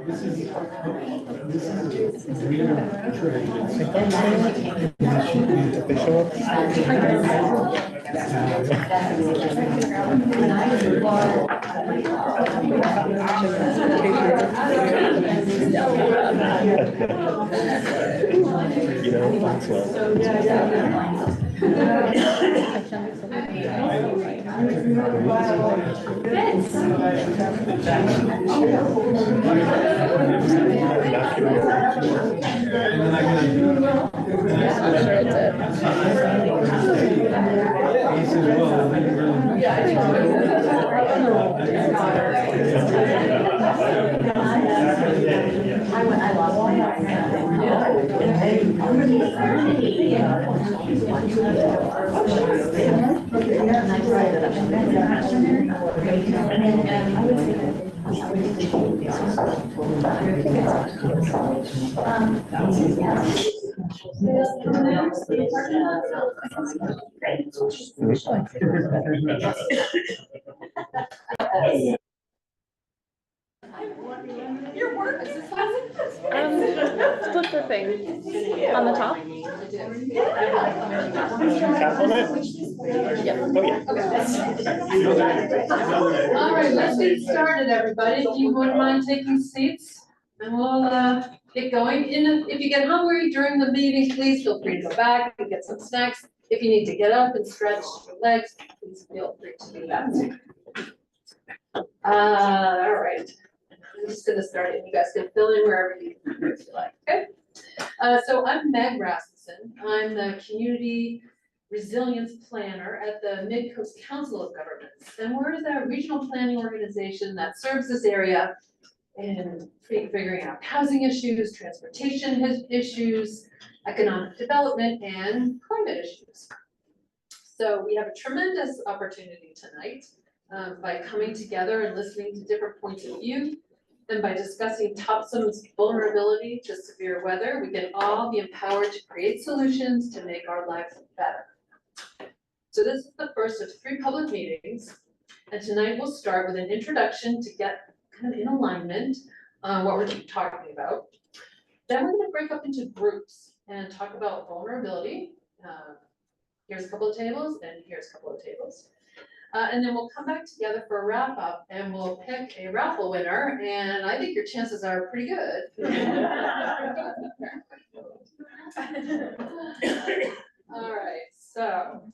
This is real trade. This should be official. You know, Maxwell. Your work is flip the thing on the top. Tap on it? Yeah. Oh, yeah. All right, let's get started, everybody. If you wouldn't mind taking seats, and we'll get going. If you get hungry during the meeting, please feel free to go back and get some snacks. If you need to get up and stretch your legs, please feel free to do that too. All right. I'm just gonna start it. You guys can fill in wherever you like, okay? So I'm Meg Rasmussen. I'm the Community Resilience Planner at the Mid-Coast Council of Governments. And we're the regional planning organization that serves this area in figuring out housing issues, transportation issues, economic development, and climate issues. So we have a tremendous opportunity tonight by coming together and listening to different points of view. And by discussing Topsum's vulnerability to severe weather, we can all be empowered to create solutions to make our lives better. So this is the first of 3 public meetings. And tonight we'll start with an introduction to get kind of in alignment on what we're talking about. Then we're going to break up into groups and talk about vulnerability. Here's a couple of tables and here's a couple of tables. And then we'll come back together for a wrap up and we'll pick a raffle winner. And I think your chances are pretty good. All right, so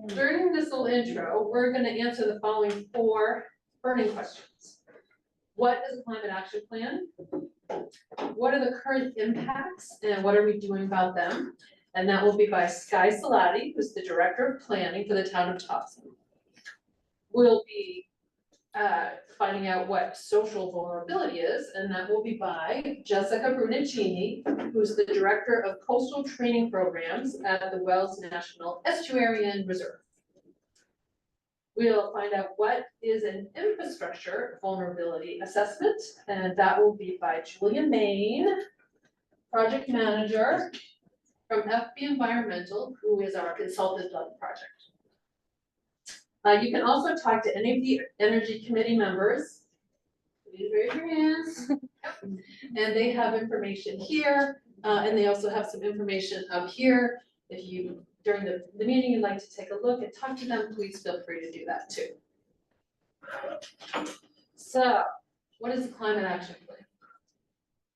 during this little intro, we're going to answer the following 4 burning questions. What is a climate action plan? What are the current impacts and what are we doing about them? And that will be by Sky Salati, who's the Director of Planning for the town of Topsom. We'll be finding out what social vulnerability is, and that will be by Jessica Brunicini, who's the Director of Coastal Training Programs at the Wells National Estuarian Reserve. We'll find out what is an infrastructure vulnerability assessment, and that will be by Julia Main, Project Manager from FB Environmental, who is our consultant on the project. You can also talk to any of the Energy Committee members. Please raise your hands. And they have information here, and they also have some information up here. If you, during the meeting, you'd like to take a look and talk to them, please feel free to do that too. So, what is the climate action plan?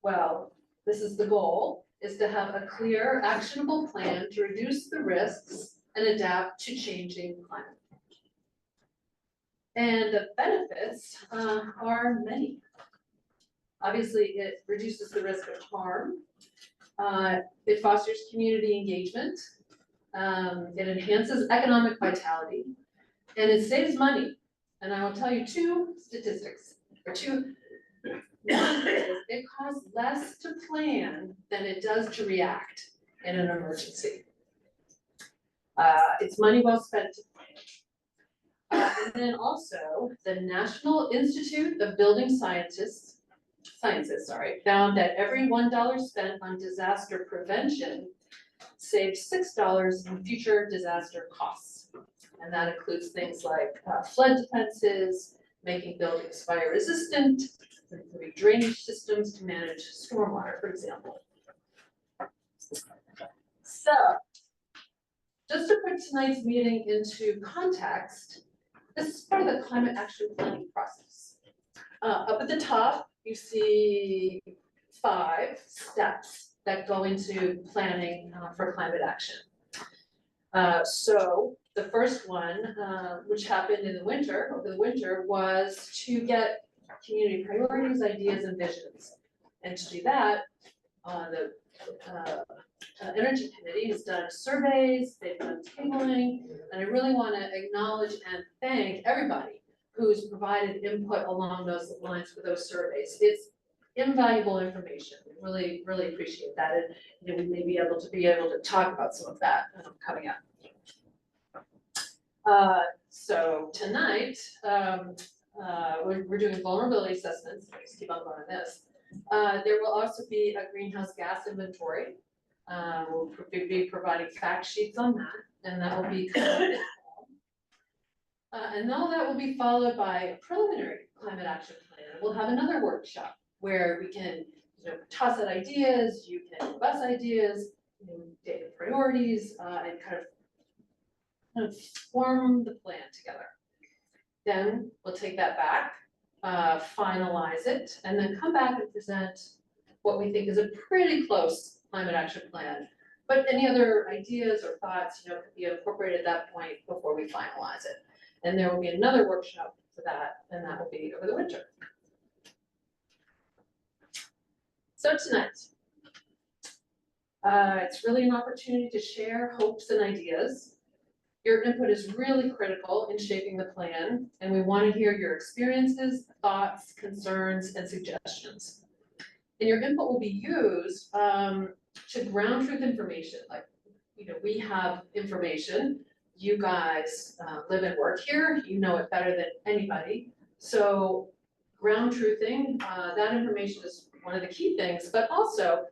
Well, this is the goal, is to have a clear, actionable plan to reduce the risks and adapt to changing climate. And the benefits are many. Obviously, it reduces the risk of harm. It fosters community engagement. It enhances economic vitality. And it saves money. And I will tell you 2 statistics, or 2. One is it costs less to plan than it does to react in an emergency. It's money well spent to plan. And then also, the National Institute of Building Sciences, found that every $1 spent on disaster prevention saves $6 in future disaster costs. And that includes things like flood defenses, making buildings fire resistant, improving drainage systems to manage stormwater, for example. So, just to put tonight's meeting into context, this is part of the climate action planning process. Up at the top, you see 5 steps that go into planning for climate action. So the first one, which happened in the winter, over the winter, was to get community priorities, ideas, and visions. And to do that, the Energy Committee has done surveys, they've done tabling, and I really want to acknowledge and thank everybody who's provided input along those lines for those surveys. It's invaluable information. We really, really appreciate that, and you know, we may be able to talk about some of that coming up. So tonight, we're doing vulnerability assessments. Let's keep on going on this. There will also be a greenhouse gas inventory. We'll be providing fact sheets on that, and that will be conducted. And all that will be followed by a preliminary climate action plan. We'll have another workshop where we can, you know, toss out ideas, you can bus ideas, you know, data priorities, and kind of form the plan together. Then we'll take that back, finalize it, and then come back and present what we think is a pretty close climate action plan. But any other ideas or thoughts, you know, could be incorporated at that point before we finalize it. And there will be another workshop for that, and that will be over the winter. So tonight, it's really an opportunity to share hopes and ideas. Your input is really critical in shaping the plan, and we want to hear your experiences, thoughts, concerns, and suggestions. And your input will be used to ground truth information. Like, you know, we have information. You guys live and work here. You know it better than anybody. So ground truthing, that information is one of the key things, but also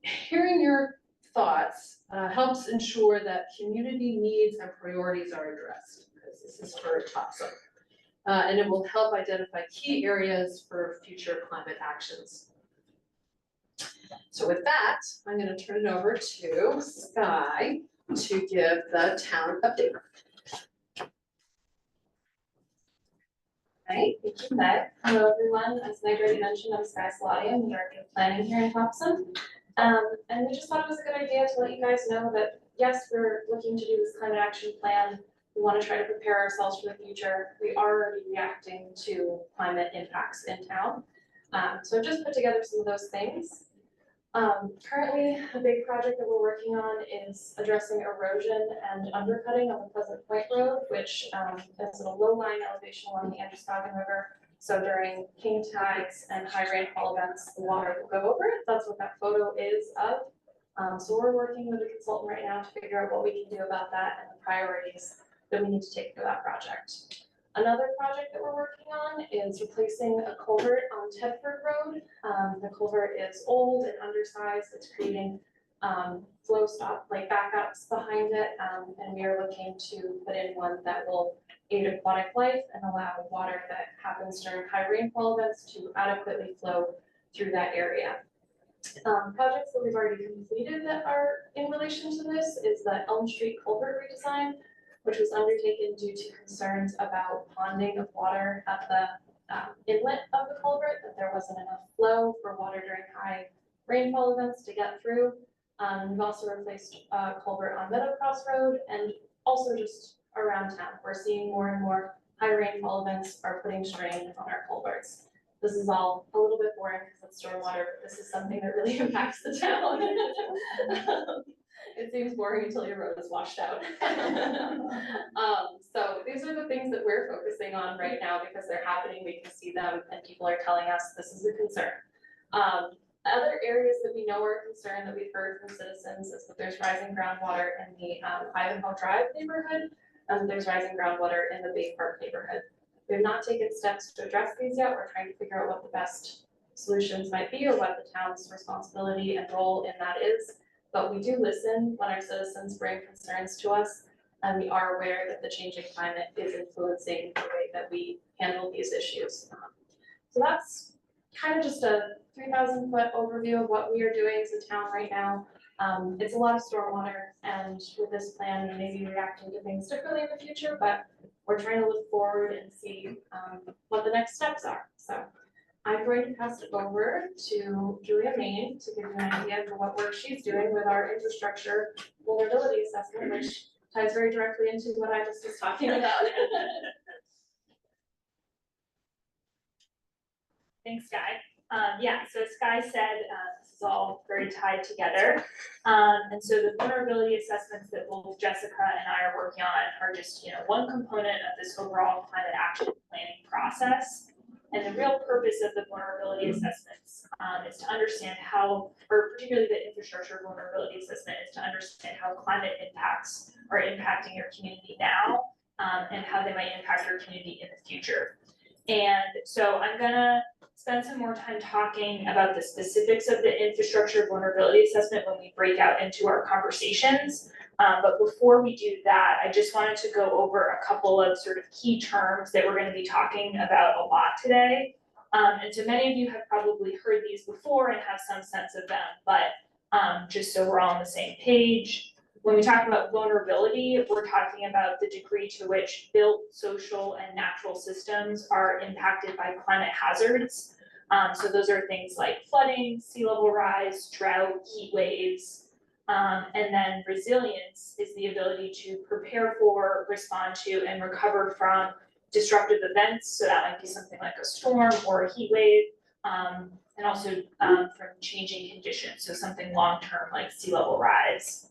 hearing your thoughts helps ensure that community needs and priorities are addressed, because this is for TOPSO. And it will help identify key areas for future climate actions. So with that, I'm going to turn it over to Sky to give the town update. Hi, thank you, Meg. Hello, everyone. As Meg already mentioned, I'm Sky Salati. I'm the Director of Planning here in Thompson. And we just thought it was a good idea to let you guys know that, yes, we're looking to do this climate action plan. We want to try to prepare ourselves for the future. We are already reacting to climate impacts in town. So I've just put together some of those things. Currently, a big project that we're working on is addressing erosion and undercutting on the Pleasant Point Road, which is at a low-lying elevation along the Androscoggin River. So during king tides and high rainfall events, the water will go over it. That's what that photo is of. So we're working with a consultant right now to figure out what we can do about that and the priorities that we need to take for that project. Another project that we're working on is replacing a culvert on Tedford Road. The culvert is old and undersized. It's creating flow stop, like backups behind it. And we are looking to put in one that will aid aquatic life and allow water that happens during high rainfall events to adequately flow through that area. Projects that we've already completed that are in relation to this is the Elm Street culvert redesign, which was undertaken due to concerns about ponding of water at the inlet of the culvert, that there wasn't enough flow for water during high rainfall events to get through. We've also replaced a culvert on Meadowcross Road and also just around town. We're seeing more and more high rainfall events are putting strain on our culverts. This is all a little bit boring because it's stormwater, but this is something that really impacts the town. It seems boring until your road is washed out. So these are the things that we're focusing on right now because they're happening, we can see them, and people are telling us this is a concern. Other areas that we know are a concern that we've heard from citizens is that there's rising groundwater in the Ivanhoe Drive neighborhood, and there's rising groundwater in the Bay Park neighborhood. We have not taken steps to address these yet. We're trying to figure out what the best solutions might be or what the town's responsibility and role in that is. But we do listen when our citizens bring concerns to us, and we are aware that the changing climate is influencing the way that we handle these issues. So that's kind of just a 3,000-foot overview of what we are doing as a town right now. It's a lot of stormwater, and with this plan, we may be reacting to things differently in the future, but we're trying to look forward and see what the next steps are. So I'm going to pass it over to Julia Main to give you an idea of what work she's doing with our infrastructure vulnerability assessment, which ties very directly into what I just was talking about. Thanks, Sky. Yeah, so as Sky said, this is all very tied together. And so the vulnerability assessments that both Jessica and I are working on are just, one component of this overall climate action planning process. And the real purpose of the vulnerability assessments is to understand how, or particularly the infrastructure vulnerability assessment, is to understand how climate impacts are impacting your community now, and how they might impact your community in the future. And so I'm gonna spend some more time talking about the specifics of the infrastructure vulnerability assessment when we break out into our conversations. But before we do that, I just wanted to go over a couple of sort of key terms that we're going to be talking about a lot today. And so many of you have probably heard these before and have some sense of them, but just so we're all on the same page. When we talk about vulnerability, we're talking about the degree to which built, social, and natural systems are impacted by climate hazards. So those are things like flooding, sea level rise, drought, heat waves. And then resilience is the ability to prepare for, respond to, and recover from disruptive events. So that might be something like a storm or a heat wave, and also from changing conditions. So something long-term like sea level rise.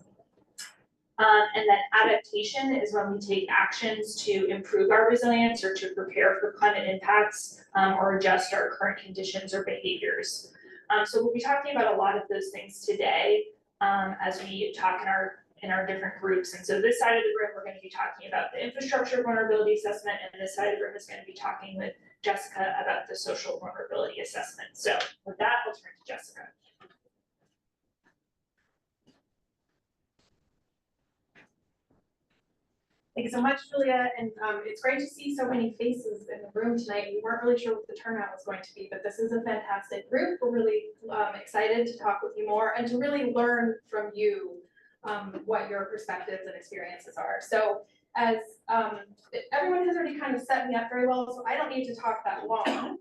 And then adaptation is when we take actions to improve our resilience or to prepare for climate impacts, or adjust our current conditions or behaviors. So we'll be talking about a lot of those things today, as we talk in our different groups. And so this side of the room, we're going to be talking about the infrastructure vulnerability assessment, and this side of the room is going to be talking with Jessica about the social vulnerability assessment. So with that, I'll turn to Jessica. Thank you so much, Julia, and it's great to see so many faces in the room tonight. We weren't really sure what the turnout was going to be, but this is a fantastic group. We're really excited to talk with you more and to really learn from you what your perspectives and experiences are. So as everyone has already kind of set me up very well, so I don't need to talk that long.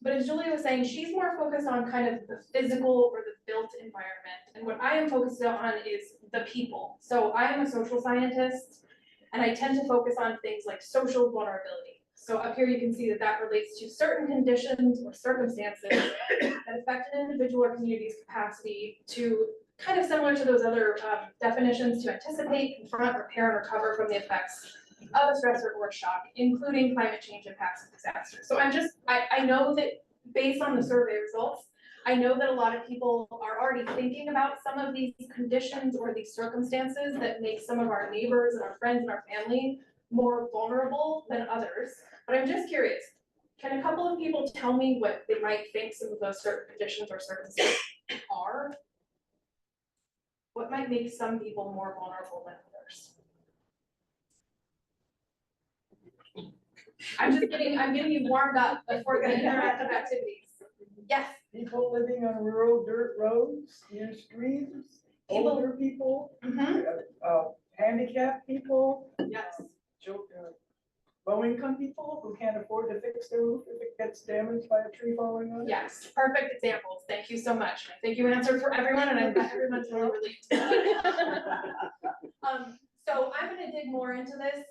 But as Julia was saying, she's more focused on kind of the physical or the built environment. And what I am focused on is the people. So I am a social scientist, and I tend to focus on things like social vulnerability. So up here you can see that that relates to certain conditions or circumstances that affect an individual or community's capacity to, kind of similar to those other definitions, to anticipate, confront, repair, and recover from the effects of a stressor or shock, including climate change impacts and disasters. So I know that based on the survey results, I know that a lot of people are already thinking about some of these conditions or these circumstances that make some of our neighbors and our friends and our family more vulnerable than others. But I'm just curious, can a couple of people tell me what they might think some of those certain conditions or circumstances are? What might make some people more vulnerable than others? I'm getting you warmed up before the interactive activities. Yes. People living on rural dirt roads, near streams, older people, handicapped people. Yes. Low-income people who can't afford to fix their roof if it gets damaged by a tree falling on it. Yes, perfect examples. Thank you so much. I think you answered for everyone, and I bet everyone's really relieved. So I'm gonna dig more into this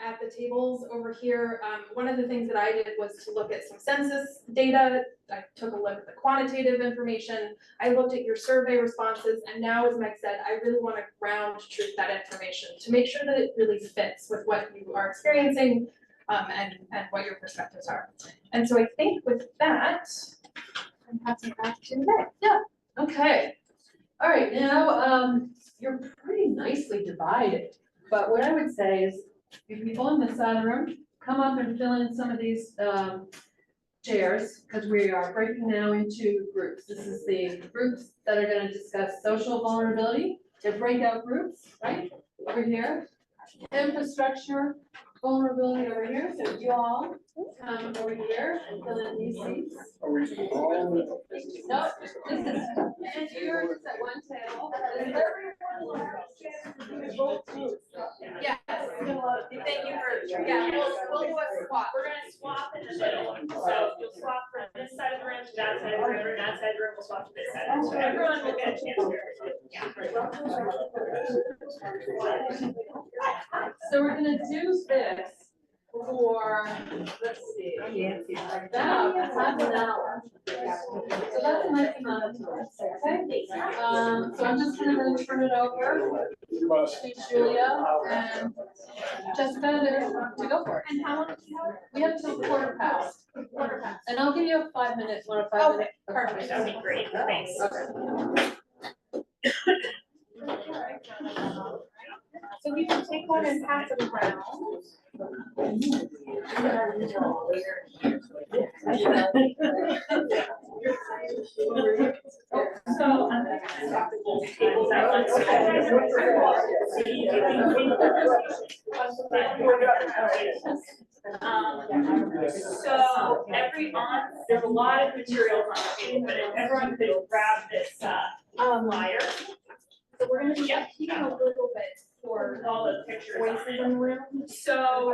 at the tables over here. One of the things that I did was to look at some census data. I took a look at the quantitative information. I looked at your survey responses, and now, as Meg said, I really want to ground truth that information to make sure that it really fits with what you are experiencing and what your perspectives are. And so I think with that, I'm passing it back to Meg. Yeah, okay. All right, now, you're pretty nicely divided, but what I would say is, if people in this side of the room, come up and fill in some of these chairs, because we are breaking now into groups. This is the groups that are gonna discuss social vulnerability. They're breakout groups, right, over here. Infrastructure vulnerability over here, so you all come over here and fill in these seats. No, this is yours, it's at one table. Yes, thank you for, yeah, we'll do a swap. We're gonna swap in the middle, so you'll swap from this side of the room to that side of the room, and that side of the room will swap to this side. So everyone will get a chance here. Yeah. So we're gonna do this for, let's see, about half an hour. So that's a nice amount of time, okay? So I'm just gonna turn it over to Julia and Jessica to go for it. And how long do you have? We have until quarter past. And I'll give you a 5 minutes, 1 or 5 minutes. Perfect. That'd be great, thanks. So we can take one and pass it around. So, I'm gonna swap the both tables at once. So there's a lot of materials on the table, but if everyone could grab this, flyer. So we're gonna be Yeah. keeping a little bit for All the pictures on voices it. in the room. So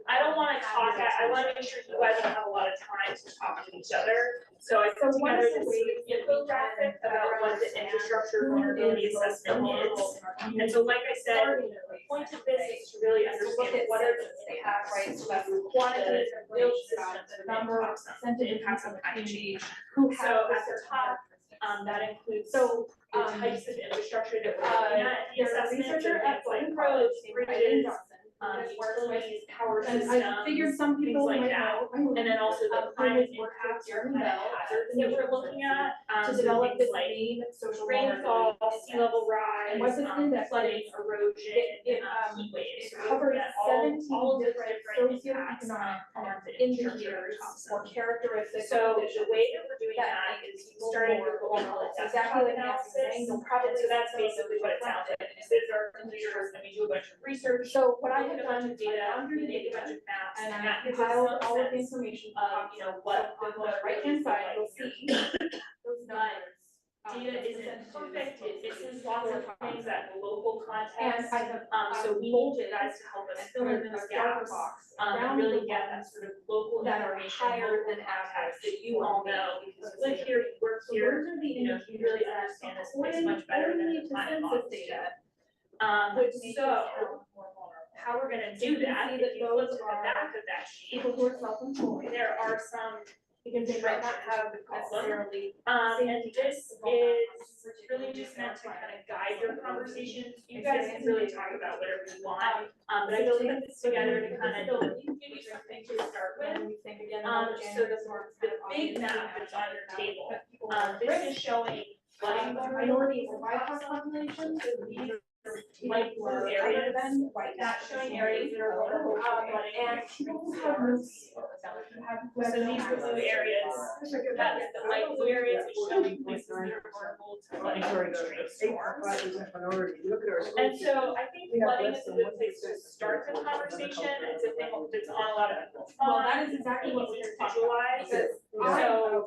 I don't wanna talk, I wanna make sure you guys don't have a lot of time to talk to each other. So I put one together of the this ways infographic about what the infrastructure vulnerability assessment is. And so like I said, the point of this is to really understand what are the impacts, Right, so that's the quantitative build systems, and the impacts on climate change. Who So at the top, that includes So, the types of infrastructure that we're looking at, the you're a assessment, researcher things at like Golden roads, College, bridges, Johnson. utilities, power And systems, I figured some things people like might that. know. And then also the who climate has worked impacts with or Jeremy climate Bell hazards that we're looking at, to so develop things this like main social rainfall, vulnerability sea level rise, And what this index flooding, is, erosion, it, heat waves. it So we're covers looking at all of 17 the different impacts on the infrastructure indicators toxins. or characteristics. So of the way that we're doing that is we started with what we call a desktop Exactly like analysis. you'll probably. And so that's basically what it sounds like. This is our computers, and we do a bunch of research. So what I We have look at a bunch done of data, under we the make a data, bunch of maps, and and I that gives us compiled some all of the sense information. of, what the right-hand side, you'll here. see those numbers. Data isn't perfect, this is lots of things at the local And context. I have. So we need you guys to help us fill in those gaps, and around really the get that ones sort of local that are information, higher local than context average that you all know, because you live here, you work So here, those are the you know, you really understand this place much better than the climate models do. which makes So, us more vulnerable. how we're gonna You do can that, see if that you flip those to the are back of that sheet, People who are self-employed, there are some because they might not have necessarily. and this is really just meant to kind of guide your conversations. You guys can really talk about whatever you want. But I just put this together to kind of give you something to start with. When we think again So about January, the big map that's on your table, this is showing flooding minorities vulnerability and BIPOC populations, So these are light blue areas, not showing areas that are vulnerable to flooding. and people who have no. So these are blue areas, that's the light blue areas is showing places that are vulnerable to flooding or extreme storms. And so I think flooding is a good place to start the conversation, it's a thing that's on a lot of people's Well, minds. that is exactly what we're Easy to talking about. visualize. So,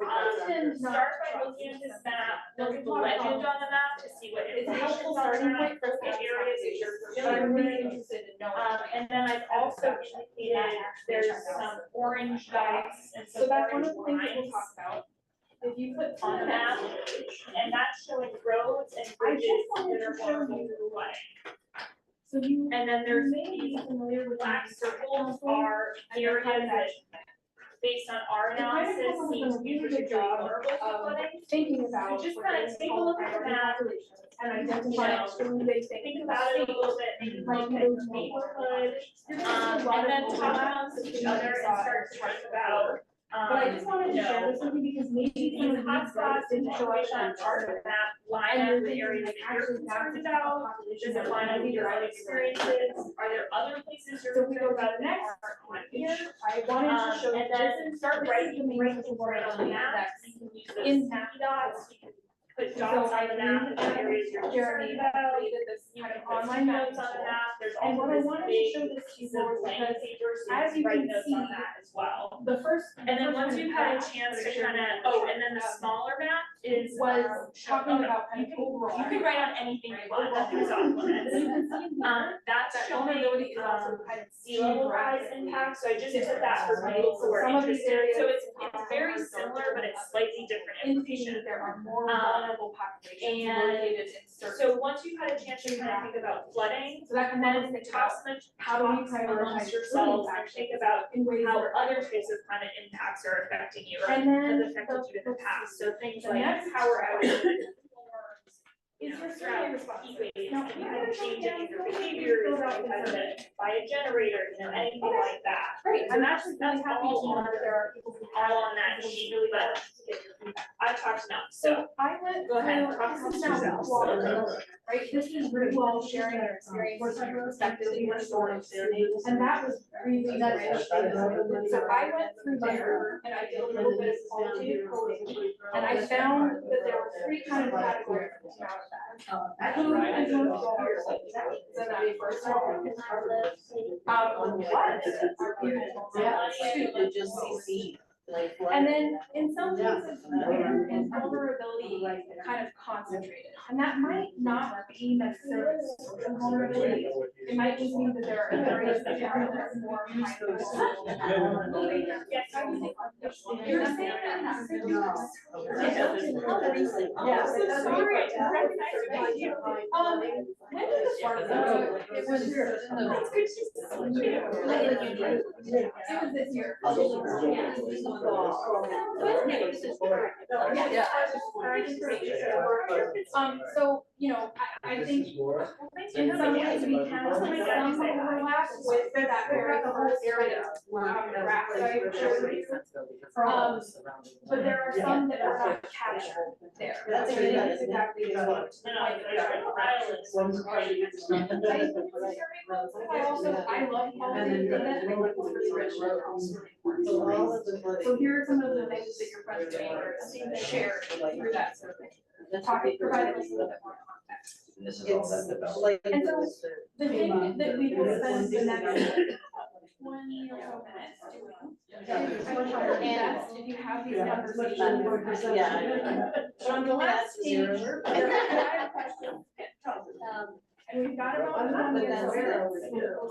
start by looking at this map, look at the legend on the map to see what It's a information's helpful on the starting map, point for look at areas that you're but familiar I'm really with. interested in knowing. And then I've also indicated there's some orange dots and So some that's one orange of the things that we'll lines talk about. If you put on the map, and that's showing roads and bridges that are vulnerable to flooding. So you. And then there's may be these familiar with black these circles are areas that, based on our analysis, seem to be particularly vulnerable to flooding. Thinking about. So just kind of take a look at the map, And identify extremely big things. think about it a little bit, maybe look at your neighborhood, and then talk amongst each other and start to think about, But I just wanted to share this with you because maybe these some of these hotspots and didn't show up information on on part of the map line up with areas that you're concerned about. Does it line up with your own experiences? Are there other places you're So we concerned go to about the that next aren't on here? I wanted to show you And then start this is writing the main right on the map. index You can use those in snappy dots, you can put dots on the map in the areas you're Jeremy concerned about. created this You kind can of put online notes map. on the map, there's And also what I this wanted to big show this to piece you of was blank because paper, so as you you can write can notes see, on that as well. the first. And then once you've had a chance to kind of, oh, and then the smaller map is, Was oh, talking no, about kind you of can, overall. you can write on anything you want, nothing's off limits. So you can see in here, That's that showing, vulnerability is also kind of sea level rise geographically impact, so I just took different, that for right? people who So are some of these interested, so areas it's very similar, but it's slightly different indicating information. that there are more vulnerable populations and located in certain. So once you've had a chance to kind of think about flooding, So that can help us then think about how do we talks prioritize amongst yourselves and yourselves think about in ways how that are other types of climate impacts are affecting you or And then have affected you in the past, so things the like next power outages, is your survey drought, response. heat waves, Now, you have changes in your behaviors, you have to buy a generator, you know, anything like that. Great, So I'm that's, actually that's really happy to all know on, that there are people who all on that sheet, but I've talked enough, so. I went Go ahead, through, talk this is amongst now yourselves. qualitative, right? This is really all sharing their experiences from your perspective in your stories. And that was really rich. So I went through there and I did a little bit of qualitative coding. And I found that there were three kind of categories that came out of that. Who is most vulnerable? So that first one. What are people vulnerable to? And then in some cases, where is vulnerability kind of concentrated? And that might not be necessarily social vulnerability. It might just mean that there are areas that are more high risk. Yes, I would think. You're saying that. Yes. Sorry, I recognize you. When did this start? It was here. It's good to see you. It was this year. So, you know, I think in some ways we have some overlap with that very whole area, graph that I showed you. But there are some that are not captured there. That's And it is exactly the point I also, I love qualitative data, I think it's really rich and also really important. So here are some of the things that your friends may share through that survey. Talking, providing us a little bit more context. And so the thing that we will spend the next 20 or so minutes doing is best if you have these conversations. But on the last page, there are 5 questions. And we've got about 1 minute, so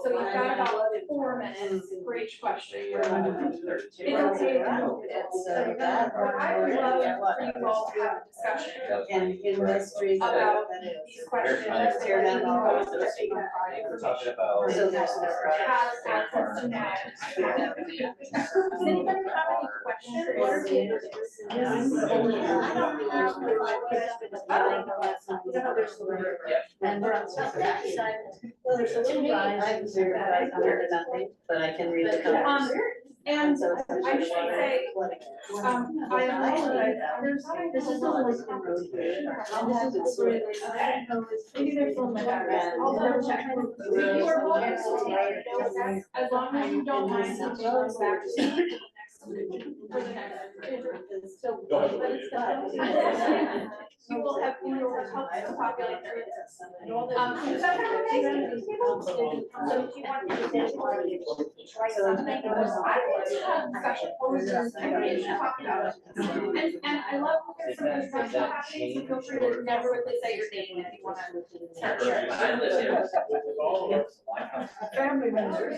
you've got about 4 minutes for each question. It's okay to move it. But I would love for you all to have a discussion And industries about these questions. Tear down all So there's So there's no. has access to knowledge. Does anybody have any questions? What are And we're on that side. Well, there's a little rise. I'm zero, I'm under nothing, but I can read the comments. And So I should say, I apologize, This is the Lisbon Road here. And this is the story. Okay. Maybe there's one like that. I'll double check. You are welcome to take notes, as long as you don't mind something goes back to me. For the next. So. But it's done. You will have, you will have helped to populate through this. Is that kind of thing? So if you want to say try something. I want to have discussion. Everybody should talk about it. And I love that there's some discussion happening, so feel free to never really say your name if you want to start sharing. Family members.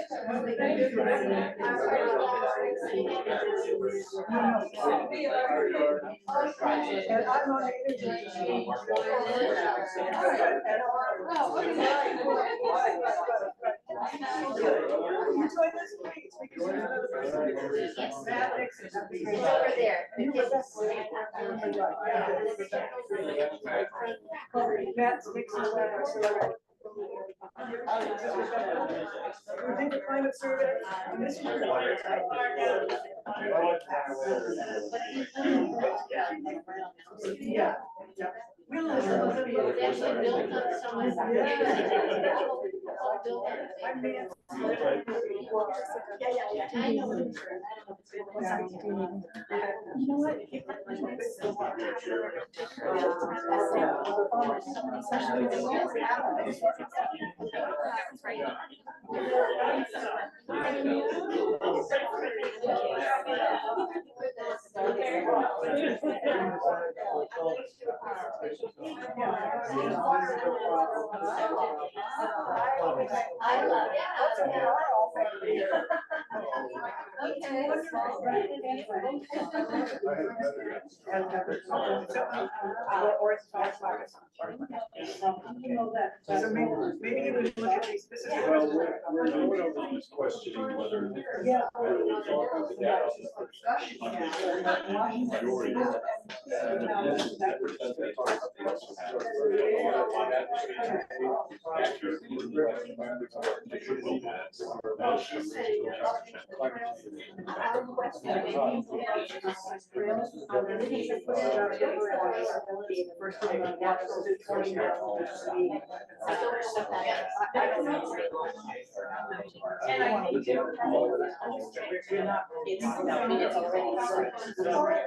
And I'm on the internet. You join us, please. We can do another presentation. Matt Nixon. Over there. Matt Nixon. We did the climate survey. And this is yeah. We'll listen. They actually built up some. I know. You know what? I love it. So maybe you would look at these specific. Well, we're going over this questioning whether. Yeah. And I think it's already.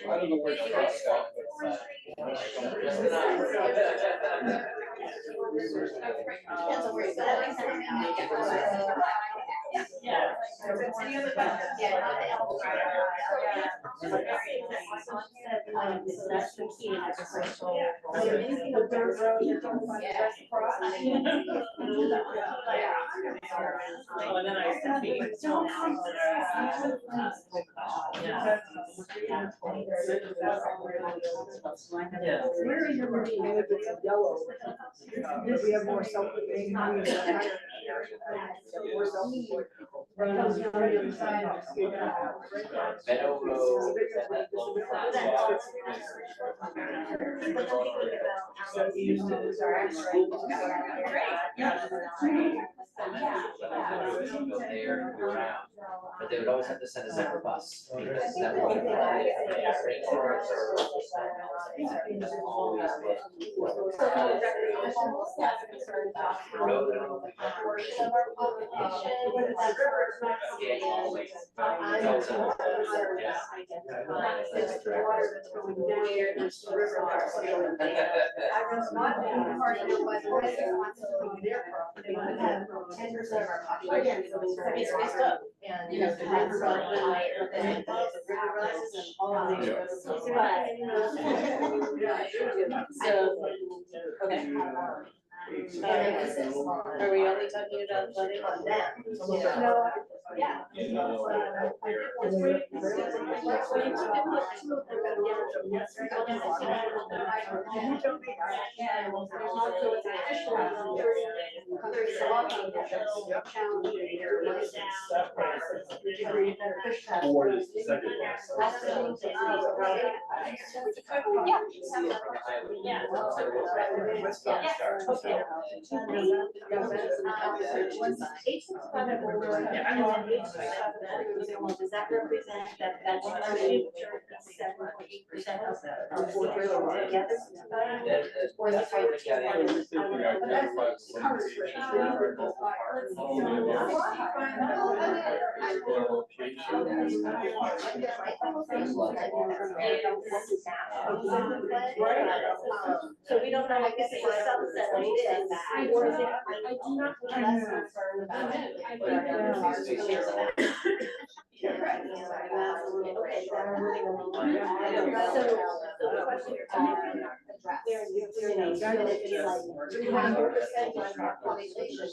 I don't know where to start, That's a word. Yeah. Any other questions? Yeah, not the elbow. That's the key. The dirt road, you're talking about the best cross. Oh, and then I said, Where is your marine? If it's yellow. If we have more self-contained. More self-contained. Runs down the other side. Meadow Road. There around, but they would always have to send a separate bus. Because that would be It's good, and you have to river run higher than the river runs and all of these roads. So, okay. Are we only talking about flooding on that? No, yeah. Or is the second one. Does that represent that that's 7.8% of the fourth railroad together? Or is it so we don't know if this is a subset of this, or is it? I do not. I'm less concerned about it. But I know there's issues about it. So the question are addressed. You know, so you want your percentage of our population,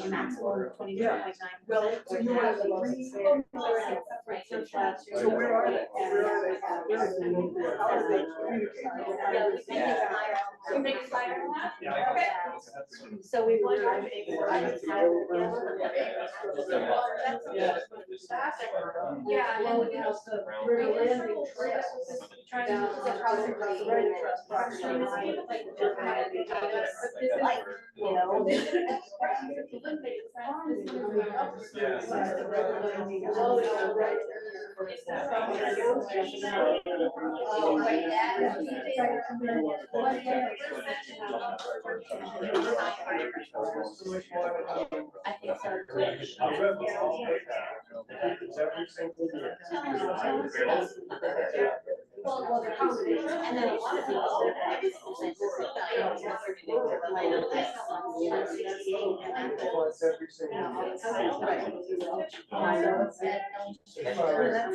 a maximum of 22.9%. Well, so you want to. Right. So where are they? Where are they? How are they communicating? Yeah, we make it higher. You make it higher than that? Okay. So we wonder if they were Yeah, Well, and you know, the river landing trail. trying to. Down across the right trust. Like, you know. I think so. Well, they're conservation, and then a lot of people, every single sentence, they don't want to do it, but I know that's on 68, and I know it's, you know, it's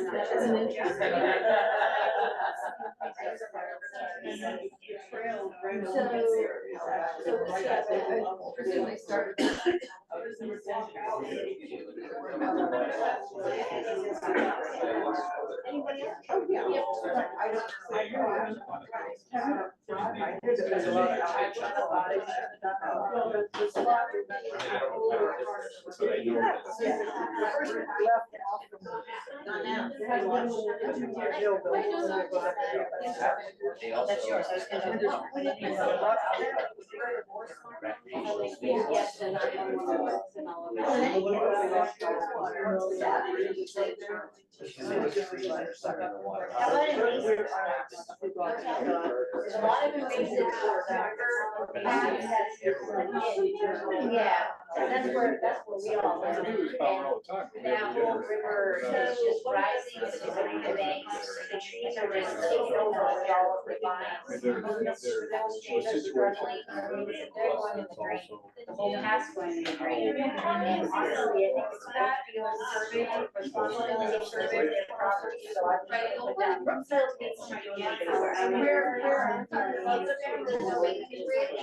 That's an interesting. Presumably started. Anybody else? Oh, yeah. I hear that there's a lot of. Not now. They also. That's yours. Recreational spaces. Yes, and I and all of it. They're stuck in the water. How about invasive artists? There's a lot of invasive yeah, that's where we all live. And that whole river is just rising, the banks, the trees are just taking over with all of the vines. Those trees are struggling, they're going in the drain, the whole path's going in the drain. And honestly, I think it's that field survey, responsibility survey, their property, so I try to go with that. So it's trying to get where there's no way to bridge,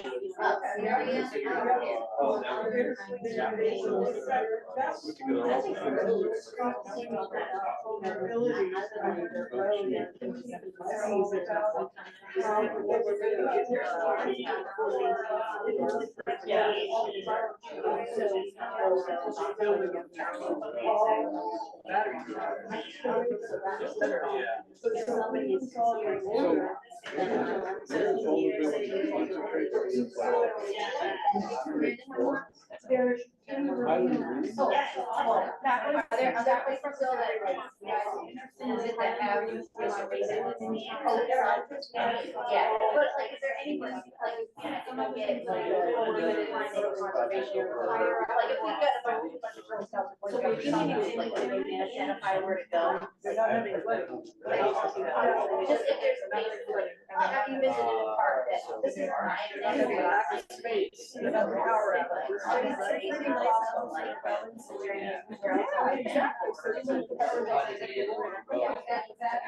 area. That way from so that like, you guys are interested in it, that have reservations. Yeah, but like, is there anybody, like, you know, get like a limited time for conservation or like if we got a bunch of stuff, so we can like maybe identify where to go. Just if there's a place, like, have you visited a park that this is my Space, you know, the power of it. pretty awesome, like, Exactly, so you know, the power of it. yeah, like that stuff.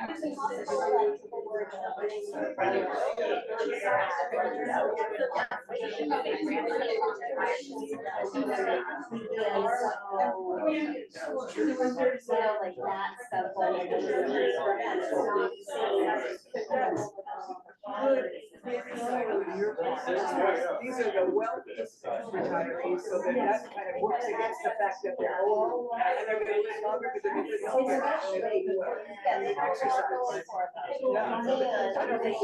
These are the wealthiest retirees, so that that kind of works against the fact that they're old and they're gonna live longer because they're gonna It's get actually, I don't think Can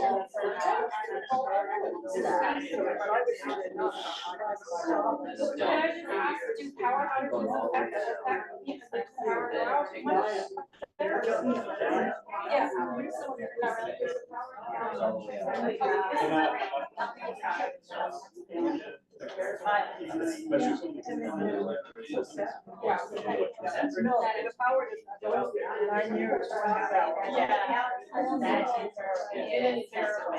I just ask, do power outages affect the power outage much? Yeah. No, the power does not go up 9 years. Yeah. It is terrible.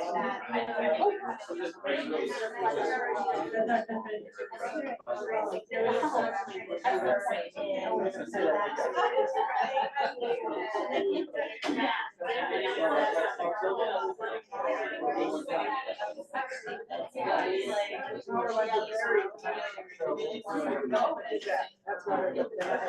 That's what I'm looking at.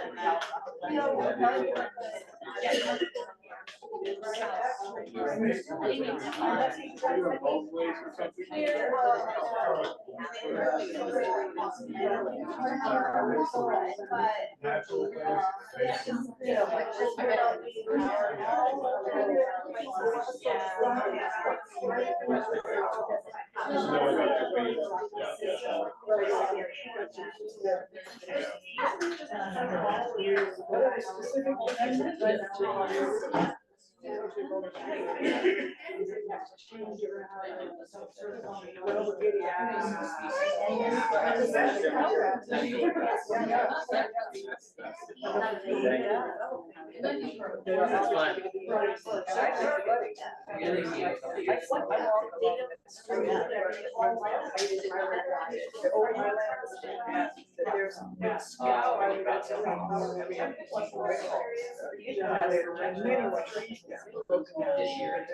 This year.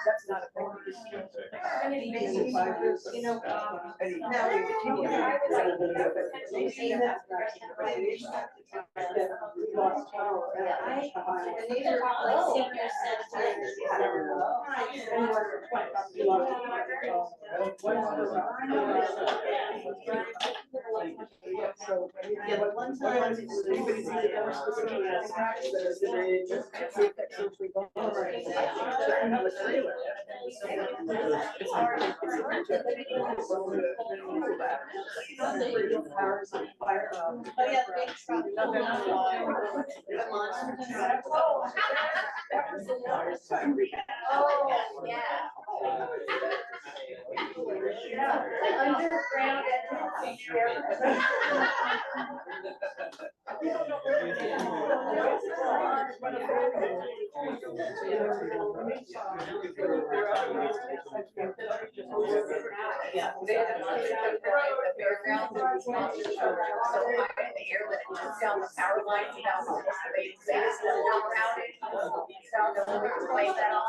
That's not a problem. You know, Yeah, but one time, anybody's either specific aspects that are today, just since we go over it. I have a trailer. It's hard. Oh, yeah, the big truck. Oh, yeah. Underground. Yeah. They had the fairgrounds and sponsors are so high in the air that it just down the power lines down the big fast around it. So they'll play that on.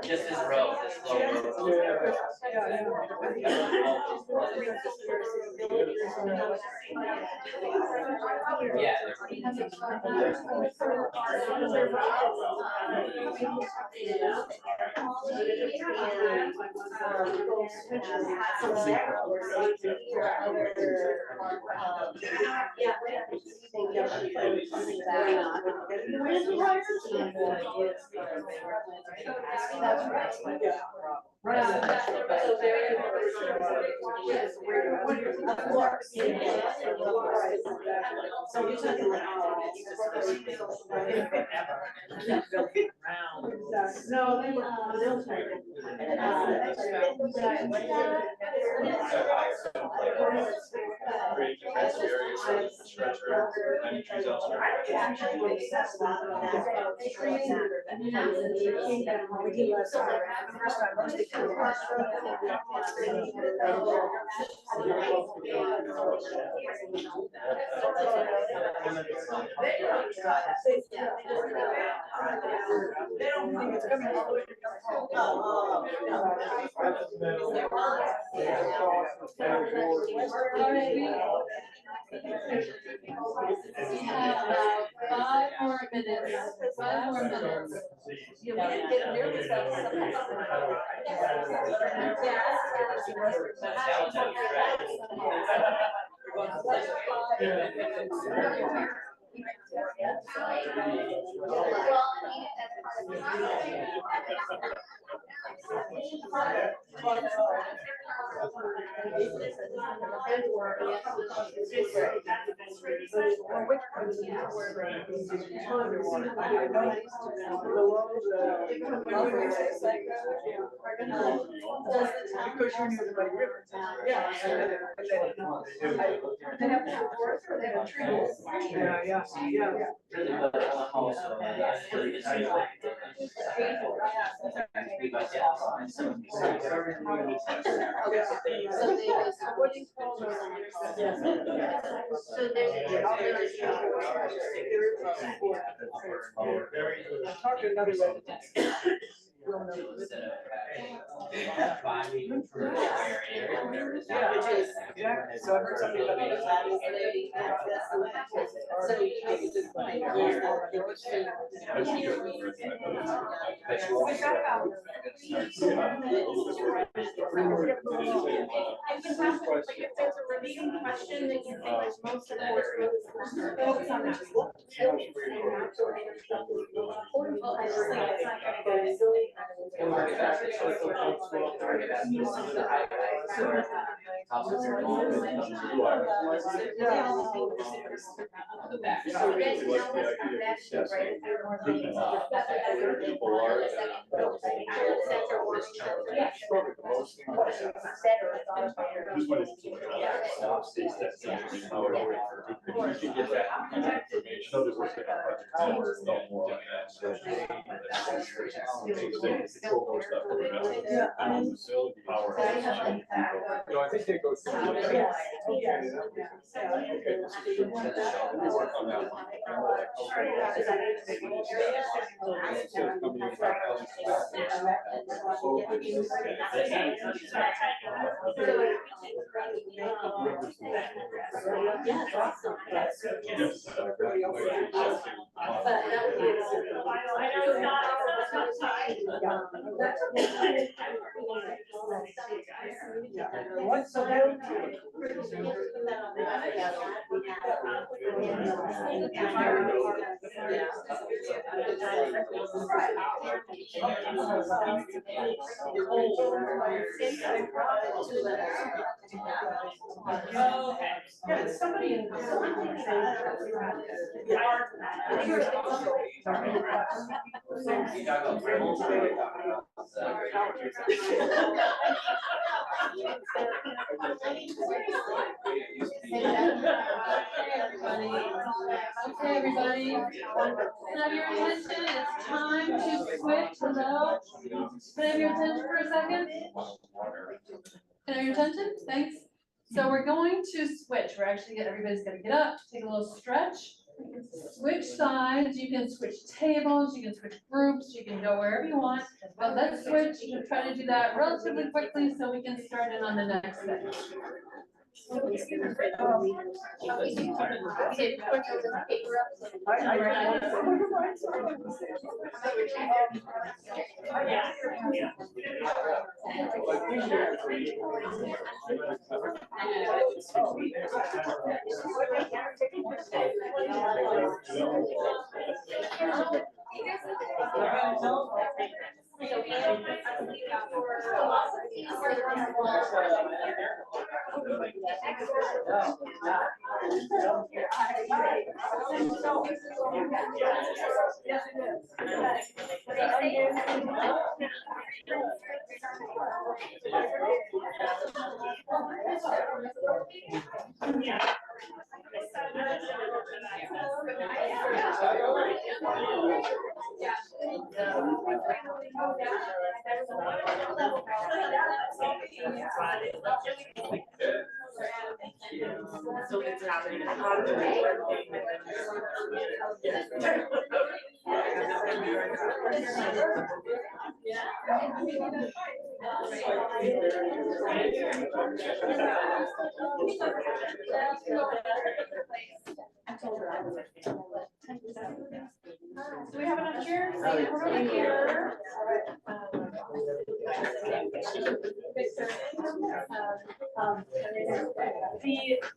Just this road, this slow road. Yeah. No, they were. They don't think it's coming all the way to We have about 5 more minutes, 5 more minutes. You can't get nervous about something. Because you're near the Muddy River. Yeah. Yeah. Also, Talk to another resident. instead of having 5 people per area, there is Which is, exactly, so I heard something about that is so you make a good point. I can pass it, like if there's a remaining question that you think is most important, focus on that. The back. So you guys know what's coming back to, right? People are. This one is. States that something, how it works. You can get that information. So there's what's gonna work, no more on that. They control more stuff. Facility power. No, I think they go through. Work on that one. Yeah, somebody in. Okay, everybody, can I have your attention? It's time to switch. Hello? Can I have your attention for a second? Can I have your attention? Thanks. So we're going to switch. We're actually everybody's gonna get up, take a little stretch. Switch sides, you can switch tables, you can switch groups, you can go wherever you want. But let's switch and try to do that relatively quickly so we can start in on the next thing. So it's happening. Do we have enough chairs? Over here.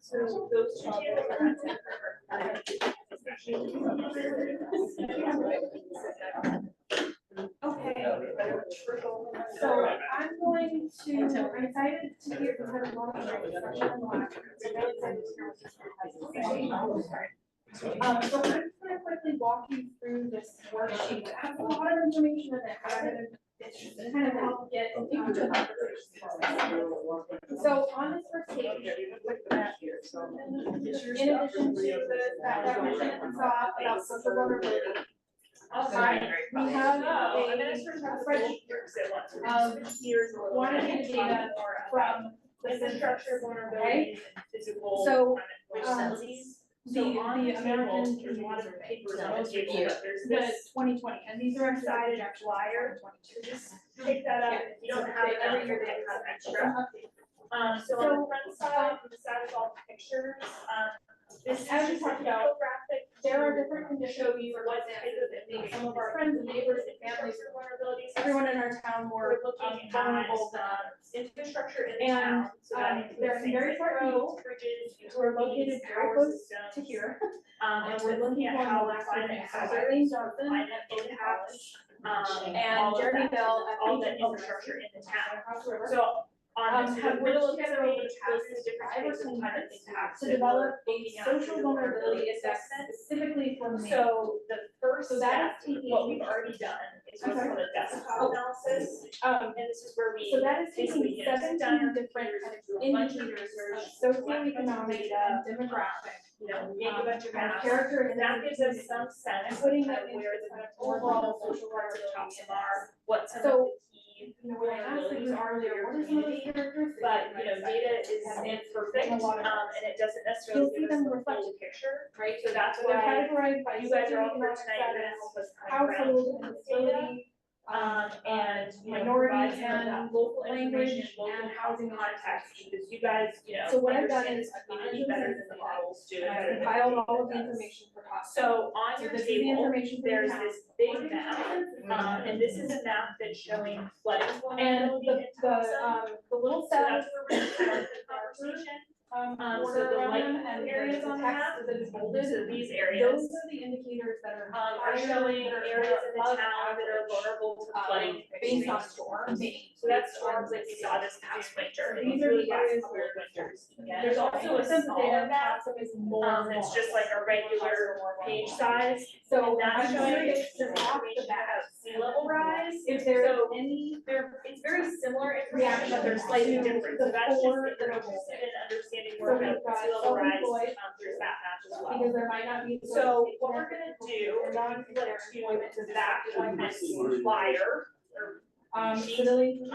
So those two okay. So I'm excited to hear because there's a lot of discussion on the last. So I'm just gonna quickly walk you through this worksheet. It has a lot of information in it, but it's just to kind of help get into the conversation. So on this first page, with that, in addition to that definition that we saw about social vulnerability, we have a spreadsheet of quantitative data from the infrastructure vulnerability, physical. So, the American, there's a lot of papers on this review, there's 2020, and these are excited flyer. So just take that up, if you don't have it every year, they have extra. So on the front side, we decided all the pictures, this is As we just a talked about, graphic. there are different conditions Show you for what example, type of things. some of our friends and neighbors and families, Vulnerabilities. everyone in our town We're were looking at, vulnerable to others. infrastructure in the And, town, so that includes they're in things very like far roads, bridges, So we're located utilities, very power close systems. to here. And we're looking at how the climate hazards, climate impacts, And all of Jeremy that, Bell at all the Region infrastructure in the town. across the river. So on the have middle of worked the together over page, the has past the different 5 or types of 10 climate years impacts. to that develop we're a looking at social through the vulnerability index assessment. specifically for Maine. So the first So that step, is taking- what we've already done is what's called a desktop analysis. And this is where we So that is basically, taking you know, sit down 17 different and kind do of a bunch of indicators of research, socioeconomic and demographic, you know, make a bunch of kind of maps. character And that gives us some sense of putting kind them of into where the the kind of overall overall social parts of vulnerability Topsom are, what some of So, the key you know, when I asked the vulnerabilities group are for earlier, your what are some of community. the characteristics? But, that you know, might data affect is having imperfect, a lot of and it doesn't You'll necessarily see give us them the full reflected. picture, right? So that's So they're why categorized by you guys are all here socioeconomic tonight, you're gonna status, help us kind of ground household and this data. disability, And, you know, minority provide some of and that local language information, local and housing context, because you guys, you know, So what I've done understand is this I've community gone better into than the the models do. and better I've than compiled the all of the data does. information for cost. So on So your this is the table, information for the there's town. this big map, and this is a map that's showing flooding And vulnerability in Topsom. the little So cells, that's where we're gonna start the conversation. So border the around light them and areas the on the text map, that is bolded, so these those areas, are the indicators that are are higher, showing that are areas in the above town that are average, vulnerable to flooding based on extreme storms. So that's storms that we saw this past winter, These these are really the last areas couple where of winters. There's also a Since the data smaller map, Topsom is more that's just like a regular page size. So And that's I'm showing curious some just off the information bat, about sea level rise. if there is So any it's very similar information, but they're slightly different, so that's just, if you're interested in understanding more So we've about got sea level rise, self-employed, there's that map as well. because there might not be. So what we're gonna do, Or is non-declared flip employment to to that that this flyer, or sheet. Disability,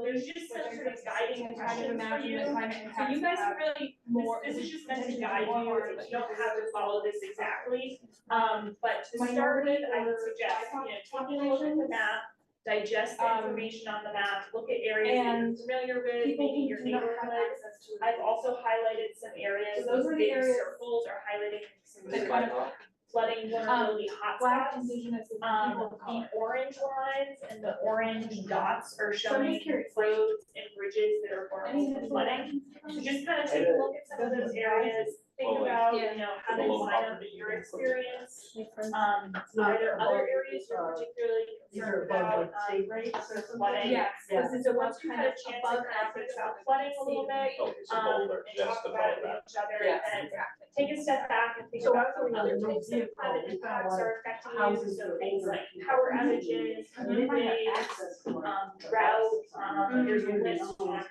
There's just some sort of guiding and kind of questions for imagine you. the climate So impact. you guys can really, more. this is just meant to guide you, you don't have to follow this exactly. But to start Minority with, I would or suggest, you know, taking a look at the populations, map, digest the information on the map, look at areas that and you're familiar with, people maybe who your do not have neighborhood. access to it. I've also highlighted some areas, So those these are the big areas circles are highlighting some that kind of flooding vulnerability Black, hotspots. indigenous, and people of The color. orange lines and the orange dots are So I'm showing just curious, roads and bridges that are vulnerable to flooding. So just kind of take a look at some of those areas, think about, you know, how they line up with your experience. Are there other areas you're particularly concerned about, right, for flooding? Yes, Yeah. this is So above once you've kind had a of chance to above kind of think average. about flooding a little bit, and talk about it with each other, and take a step back and think about some other types of climate impacts are affecting you, so things like power outages, heat waves, drought, there's a list on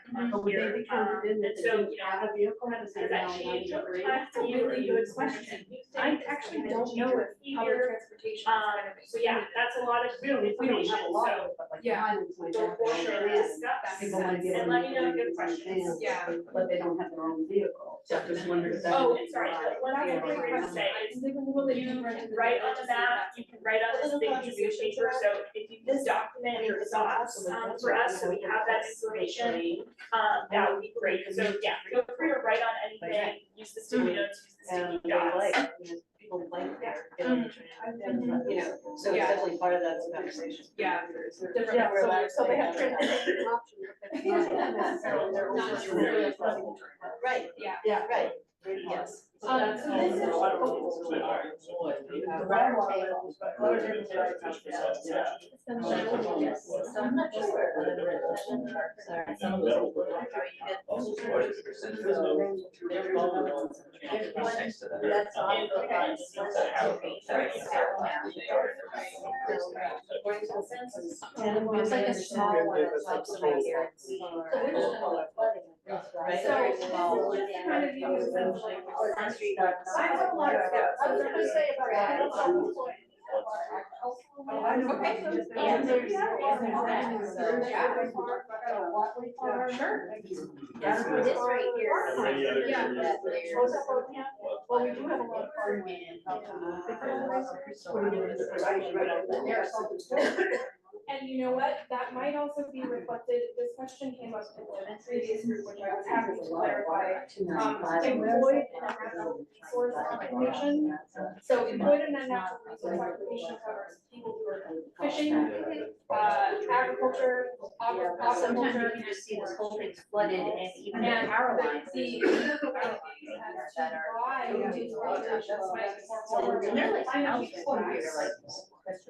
here, and so, you know, has that changed over time for you? Really good question. I actually don't know if public transportation is gonna be. So yeah, that's a lot of information, so Yeah. don't force it, discuss, People wanna get and on let me know if the you have questions. Yeah. But they don't have their own vehicle, so I just wondered if that. Oh, and sorry, the one thing I forgot to say is you can write on the map, you can write on this big piece of paper, so if you can document your thoughts, for us, so we have that information, that would be great, so yeah, feel free to write on anything, use the sticky notes, use the And sticky they dots. like, you know, people like their, you know, so it's Yeah. definitely part of that conversation. Yeah. Different. Yeah, where so- like so they have have transportation options. Not necessarily, they're Not always necessarily really a flooding. flexible. Right, Yeah. yeah, right, yes. So this is. The round table. Yes, so I'm not sure. Sorry. That's all the funds. According to the census, there's like a small one that pops right here. So we're just gonna go flooding. Right, So very this is small. just to kind of give you a sense of like. Front Street. I have a lot of scouts. I was gonna say about that. Okay. Yeah, And there's, Sure. this right here. Yeah. That there's. Well, we do have a lot of farming. And you know what, that might also be reflected, this question came up in the previous group, which I was happy to clarify. Employed in a natural resource occupation. So employed in a natural resource occupation covers people who are fishing, agriculture, Sometimes you aquaculture. can just see this whole thing's flooded and even the And power lines. the as to why these populations might be more vulnerable. And they're like houses here, like,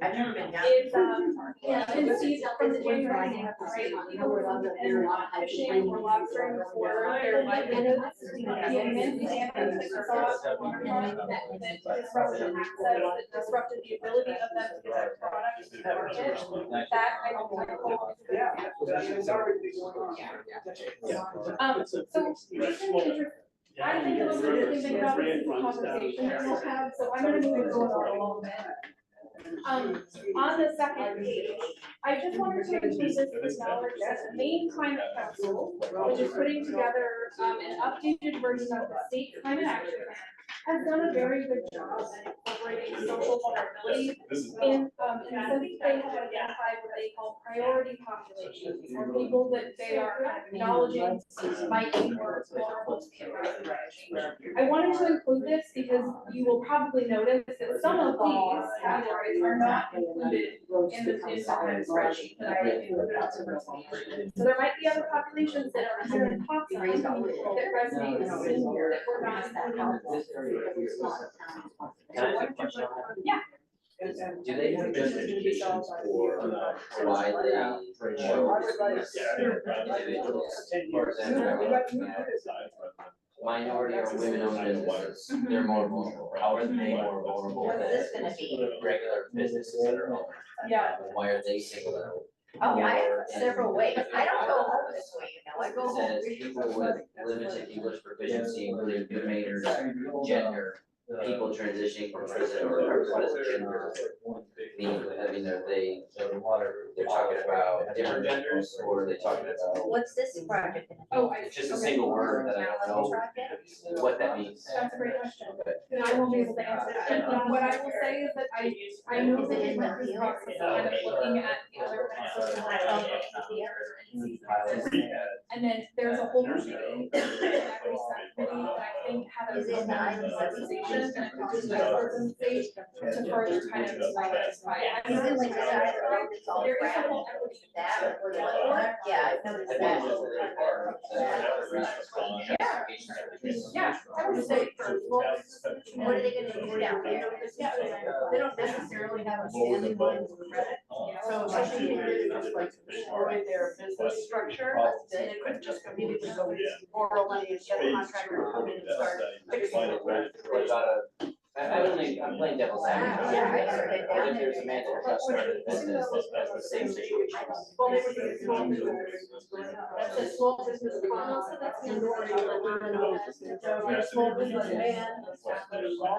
I've never been down. Is, you can see from the January, right, people who in fishing or lobstering for their livelihood. The immense damage that caused the waterfront that disrupted access, that disrupted the ability of them to get their products to market. That I don't think. So just in the interest, I think it's an interesting thing about this conversation that we'll have, so I'm gonna move it forward a little bit. On the second page, I just wanted to include this acknowledge that the Maine Climate Council, which is putting together an updated version of the state climate action plan, has done a very good job at incorporating social vulnerability in the sense they have identified what they call priority populations, or people that they are acknowledging might be more vulnerable to the environment. I wanted to include this because you will probably notice that some of these categories are not included in the kind of spreadsheet that I included on the first page. So there might be other populations that are here in top that resonate with this here that we're not including. Can I ask a question on that? Yeah. Do they have just education for why they chose individuals? For example, looking at minority or women-owned businesses, they're more vulnerable. How are they more vulnerable What's than this gonna be? regular businesses that are owned? Yeah. Why are they singled out? Oh, I have several ways. I don't go home this way, you know, I go It home. says people with limited English proficiency, including good manners, gender, people transitioning from prison or what is gender? I mean, are they're talking about different genders or are they talking about? What's this project gonna Oh, It's just a single word that I don't know what that means. That's a great question. And I won't be able to answer that. And what I will say is that I know that in this process, kind of looking at the other and then there's a whole committee, equity subcommittee that I think had a Is it nine? conversation and it talks about organization to further kind of satisfy. I Is mean, it like the side of the road that's all there is a brown? whole equity. That or what? Yeah, I've I noticed think that. it's just that they're part of the justification certificate. Yeah, I would say for What are they gonna do down there? They don't necessarily have a standing line of credit, so I think it really just like destroy their business structure. And it could just immediately go borrow money and get a contractor to come in and start fixing it. What about I'm playing devil's advocate. Yeah, I heard it What down if there. there's a man that just started a business that's the same situation? Well, they would do a small business. That's a small business policy, that's the authority of a small business man.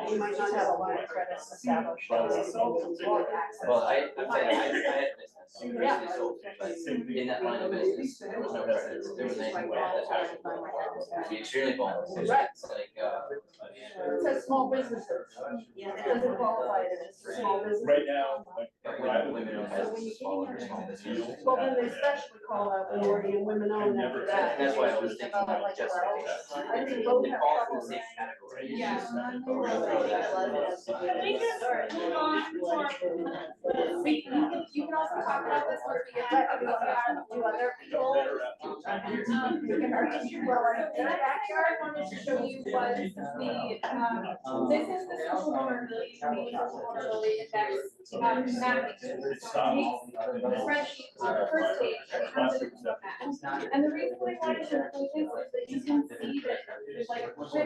You might not have a line of credit established. Well, I'm saying, I had a business, recently sold, but in that line of business, there was no credits, there was anything where that happened. It'd be extremely vulnerable, it's like, It says small businesses. It doesn't qualify it as a small business. Right now, like, women owned businesses fall under small business. Well, then they especially call out minority and women owned after that. That's why I was thinking of justification. I think both They have fall in trouble. the same category. Yeah. Or we throw that. Can we just move on for You can also talk about this once we get to Do other people? Well, in the backyard, I wanted to show you was this is the social vulnerability, Maine social vulnerability index, mapping. So it takes the spreadsheet on the first page and counts it into a map. And the reason I wanted to include this is that you can see that, like, with the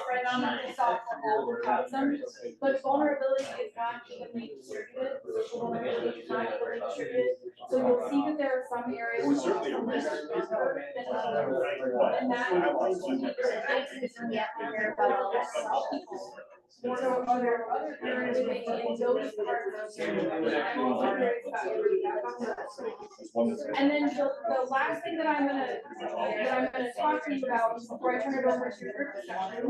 spread on it, it's all for all the housing, but vulnerability is not evenly distributed, social vulnerability is not evenly distributed. So you'll see that there are some areas where some are stronger than others, and that. Yeah, I hear about all this. more so other areas maybe in those parts of the I'm also curious about your feedback on that. And then the last thing that I'm gonna talk to you about before I turn it over to your group discussion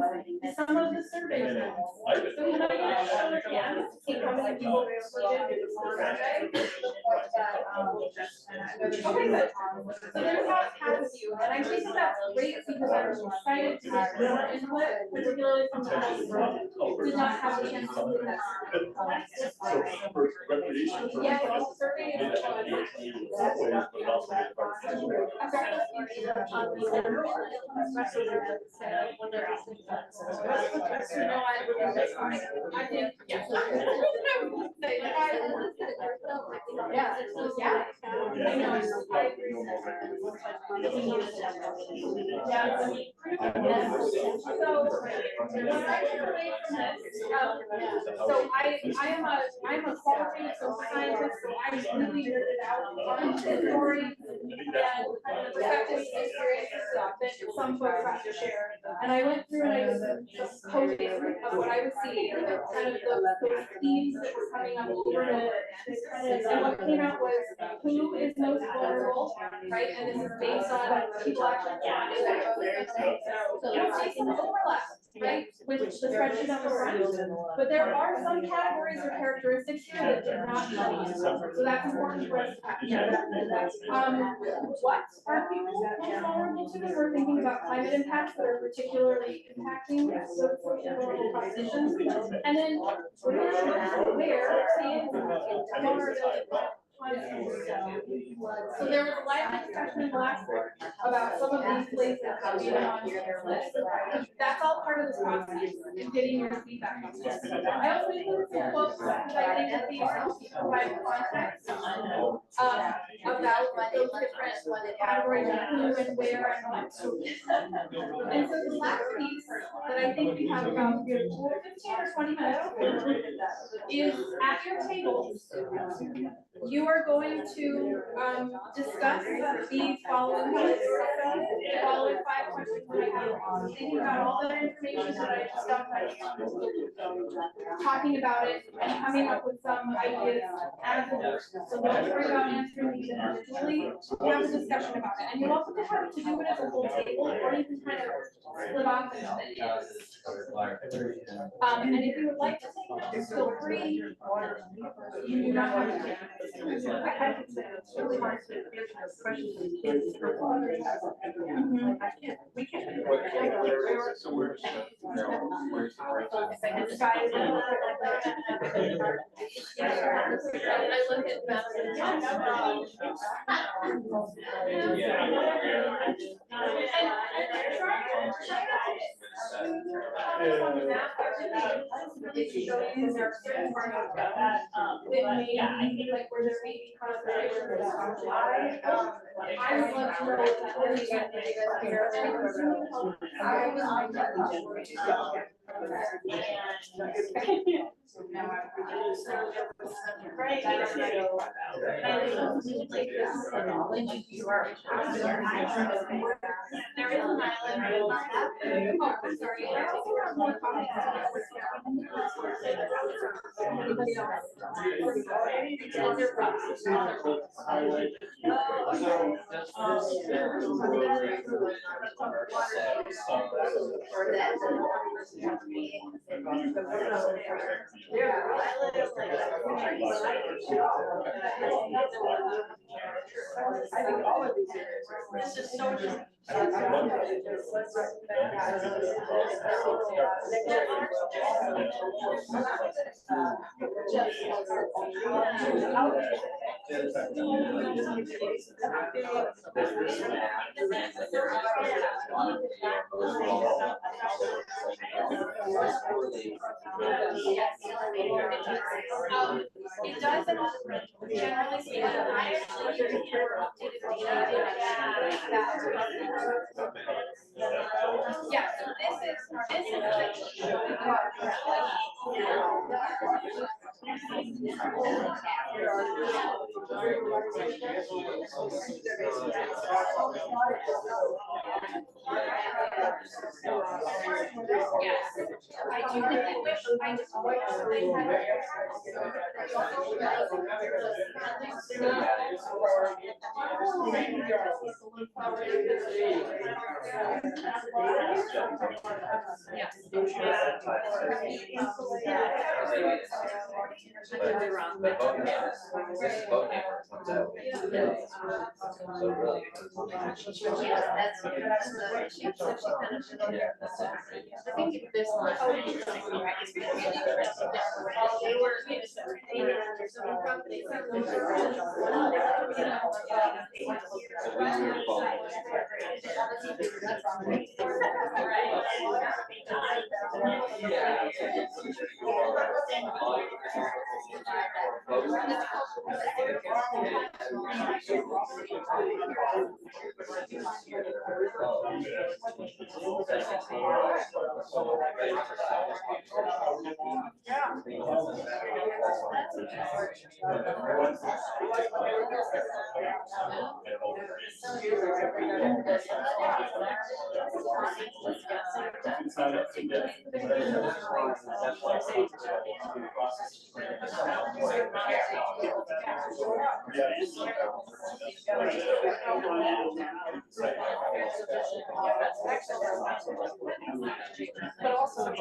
is some of the survey results. So can I get a show of hands to see how many people completed the survey? Okay, good. So there's about half of you, and I think that that's great because I'm excited to get more input, particularly from the people who did not have a chance to do that. Yeah, the survey is. I think, yeah. Yeah, I know, I agree. Yeah, I mean, so, when I came away from this, so I'm a qualitative social scientist, so I really nerded out on the story and kind of the perspectives and experiences that some folks have to share. And I went through and I just coded of what I was seeing, kind of those themes that were coming up over the, and what came out was who is most vulnerable, right? And this is based on people actually finding that. So you'll see some overlap, right, with the spreadsheet on the front. But there are some categories or characteristics here that did not change. So that's important for us to have. What are people most vulnerable to when we're thinking about climate impacts that are particularly impacting those vulnerable populations? And then where is vulnerability? So there was a lively discussion last week about some of these places that we went on your list. That's all part of this process, getting your feedback on this. I also included some quotes because I think that these help provide context about those different categories of who and where and what. And so the last piece that I think we have about 15 or 20 minutes is at your tables. You are going to discuss these following questions. The following 5 questions that I have. Thinking about all that information that I just got, talking about it, and coming up with some ideas as a group. So don't worry about answering these individually. Have a discussion about it. And you're welcome to have to do it as a whole table, or you can kind of split off and and if you would like to take notes, feel free. You do not have to. I can say it's really hard to answer questions with kids. We can't. Like where there may be conservation. I would love to know what you guys care. There is an island. Oh, I'm sorry. Anybody else? I think all of these areas are. This is social. It does, generally speaking, I actually use more updated data. Yeah, so this is yes. I do think they wish, I just wish they But boat neighbors, this boat neighbor comes out. So really. That's the, Yeah, that's it. I think this one. They were. So we were But also.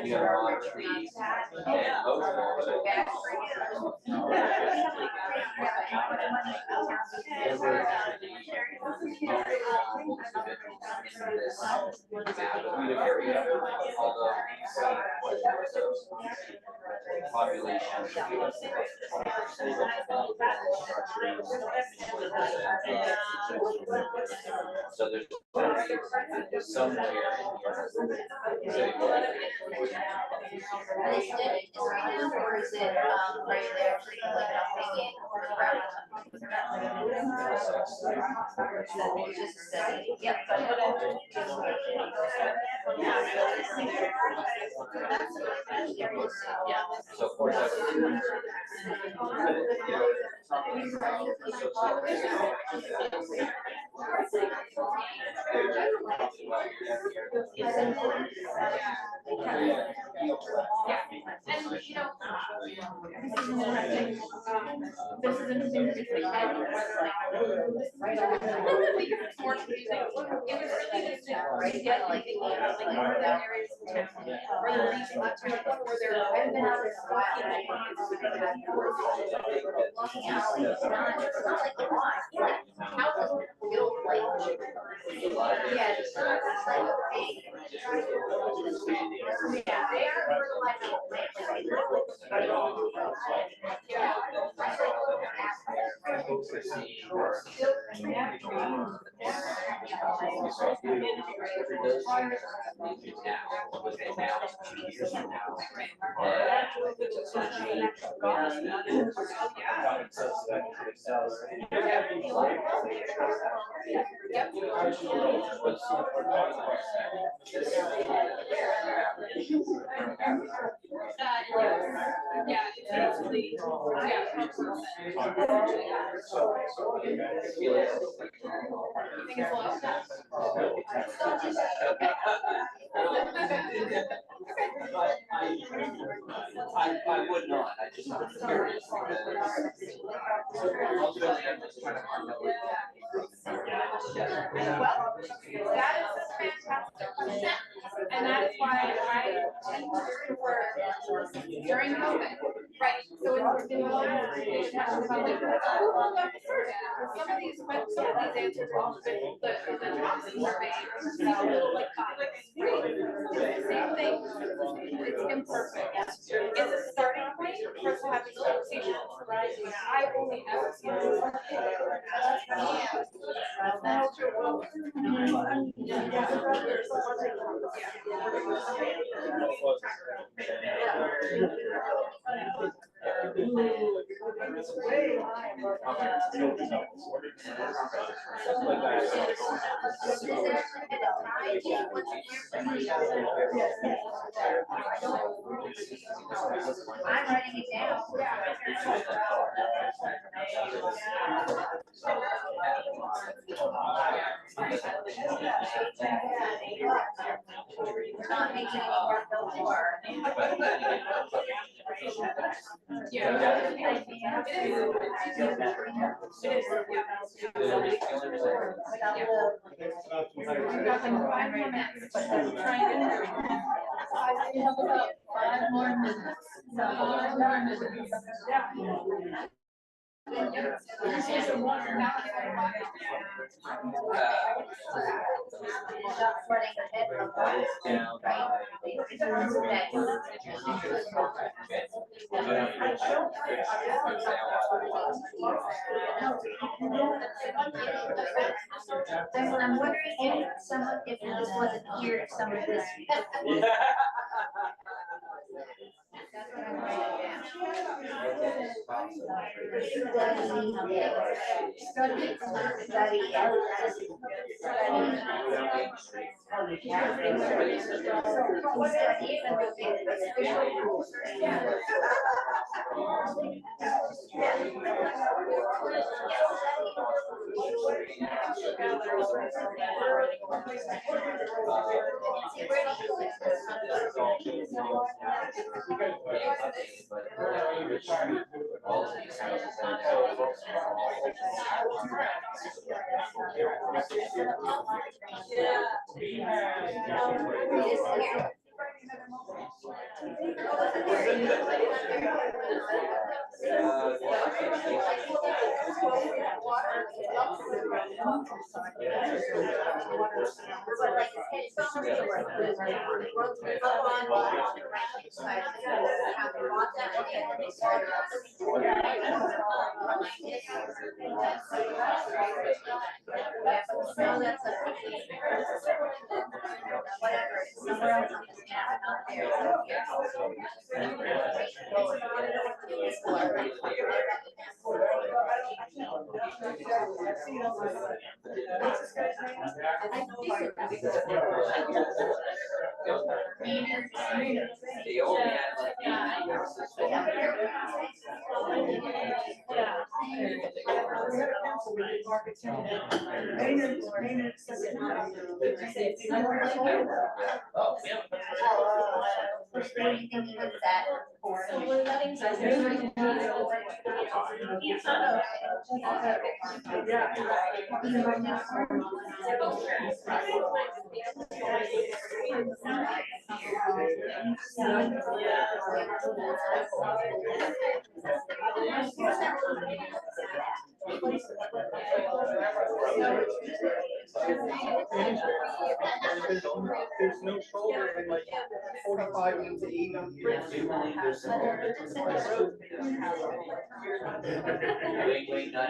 You have a lot of trees and those so there's somewhere in here. Are they steady right now, or is it, are they actually like dumping it or just steady? Yep. So of course, And, you know, this is interesting because they had it's more confusing. It was really just to get like thinking about like where the areas in town, where they're reaching up to, like where they're. I've been out there a while. It's not like a lot, like houses built like. Yeah, it's not like a big. Yeah, they are like. Yeah. Yeah, it's actually, I would not, I just was curious. well, that is fantastic. And that is why I tend to work during COVID. Right, so in the last, some of these answers are the Thompson survey, like same thing, it's imperfect. It's a starting point for us to have these conversations. I only ever see this. I'm writing it down. We're not making any more no more. We've got them 5 more minutes, but try and get through. We have about 5 more minutes. 5 more minutes. Not running ahead of us, Down. I'm wondering if someone, if this wasn't here, if some of this. That's what I'm writing down. Whatever, somewhere else on this map, not there. They only had like 8 nurses. What do you think of that? So we're letting There's no shoulder in like 45 into 80. Wait, not.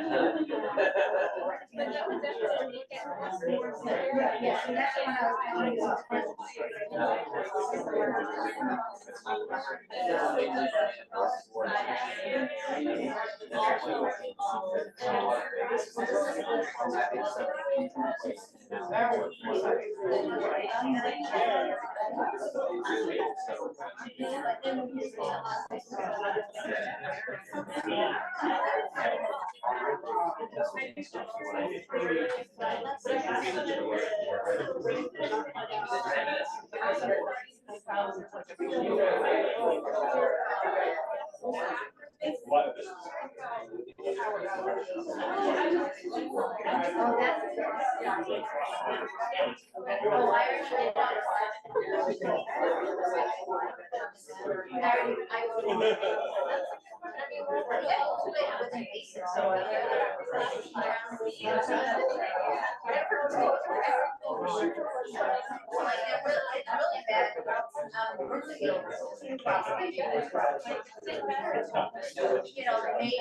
You know, they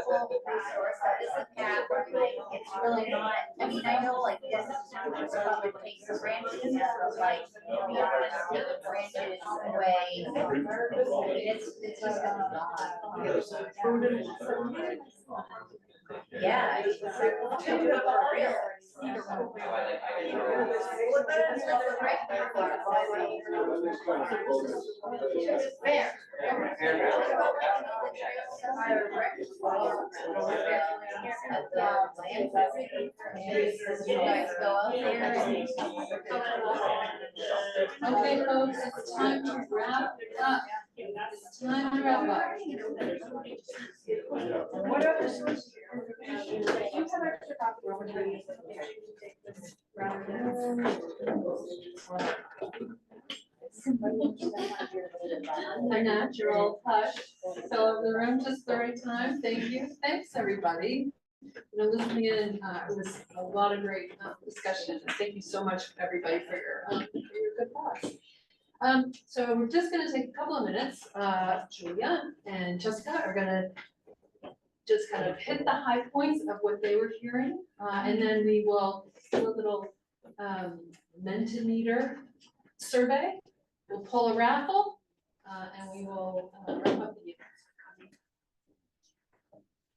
full resource that isn't that, like, it's really not, I mean, I know like this is probably takes the branches, like, be honest, take the branches away. It's just gonna be gone. Yeah. It's like, for real. Fair. Okay, folks, it's time to wrap up. It's time to wrap up. What other sources? You have extra copies. A natural hush. So the room just the right time. Thank you. Thanks, everybody. You know, listening in, it was a lot of great discussion. Thank you so much, everybody, for your good thoughts. So we're just gonna take a couple of minutes. Julia and Jessica are gonna just kind of hit the high points of what they were hearing, and then we will do a little Mentimeter survey. We'll pull a raffle, and we will wrap up the meeting.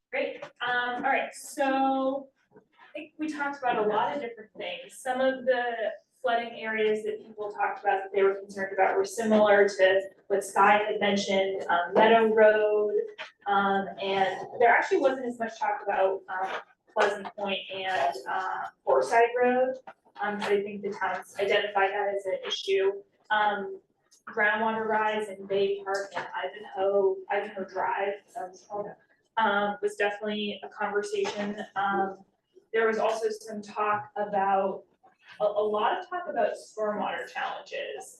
Great, all right, so I think we talked about a lot of different things. Some of the flooding areas that people talked about that they were concerned about were similar to what Sky had mentioned, Meadow Road. And there actually wasn't as much talk about Pleasant Point and Forsyth Road. I think the town's identified that as an issue. Groundwater rise in Bay Park and Ivanhoe Drive, was definitely a conversation. There was also some talk about, a lot of talk about stormwater challenges.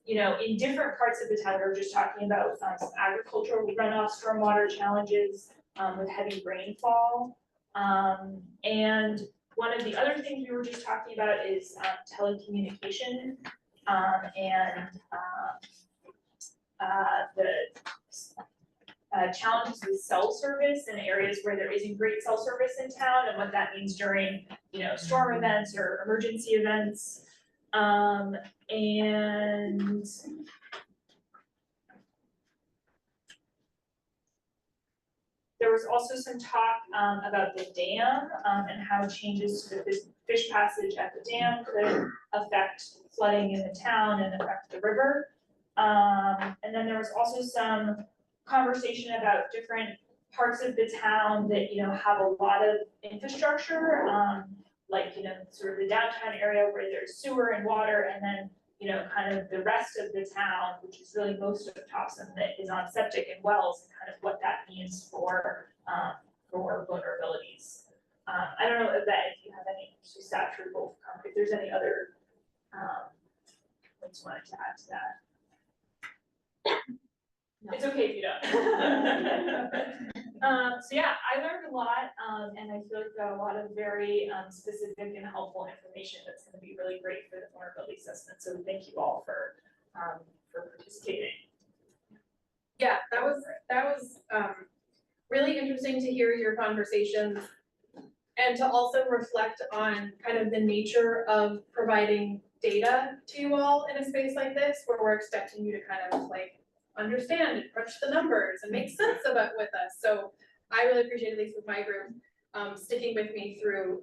You know, in different parts of the town, we were just talking about some agricultural runoff stormwater challenges with heavy rainfall. And one of the other things we were just talking about is telecommunication and the challenges with cell service in areas where there isn't great cell service in town, and what that means during, you know, storm events or emergency events. And there was also some talk about the dam and how changes to the fish passage at the dam could affect flooding in the town and affect the river. And then there was also some conversation about different parts of the town that, you know, have a lot of infrastructure, like, you know, sort of the downtown area where there's sewer and water, and then, you know, kind of the rest of the town, which is really most of Topsom, that is on septic and wells, and kind of what that means for vulnerabilities. I don't know if you have any, you sat through both, if there's any other points you wanted to add to that. No. It's okay if you don't. So yeah, I learned a lot, and I feel like got a lot of very specific and helpful information that's going to be really great for the vulnerability assessment. So thank you all for participating. Yeah, that was really interesting to hear your conversations and to also reflect on kind of the nature of providing data to you all in a space like this, where we're expecting you to kind of like understand and crunch the numbers and make sense of it with us. So I really appreciate, at least with my group, sticking with me through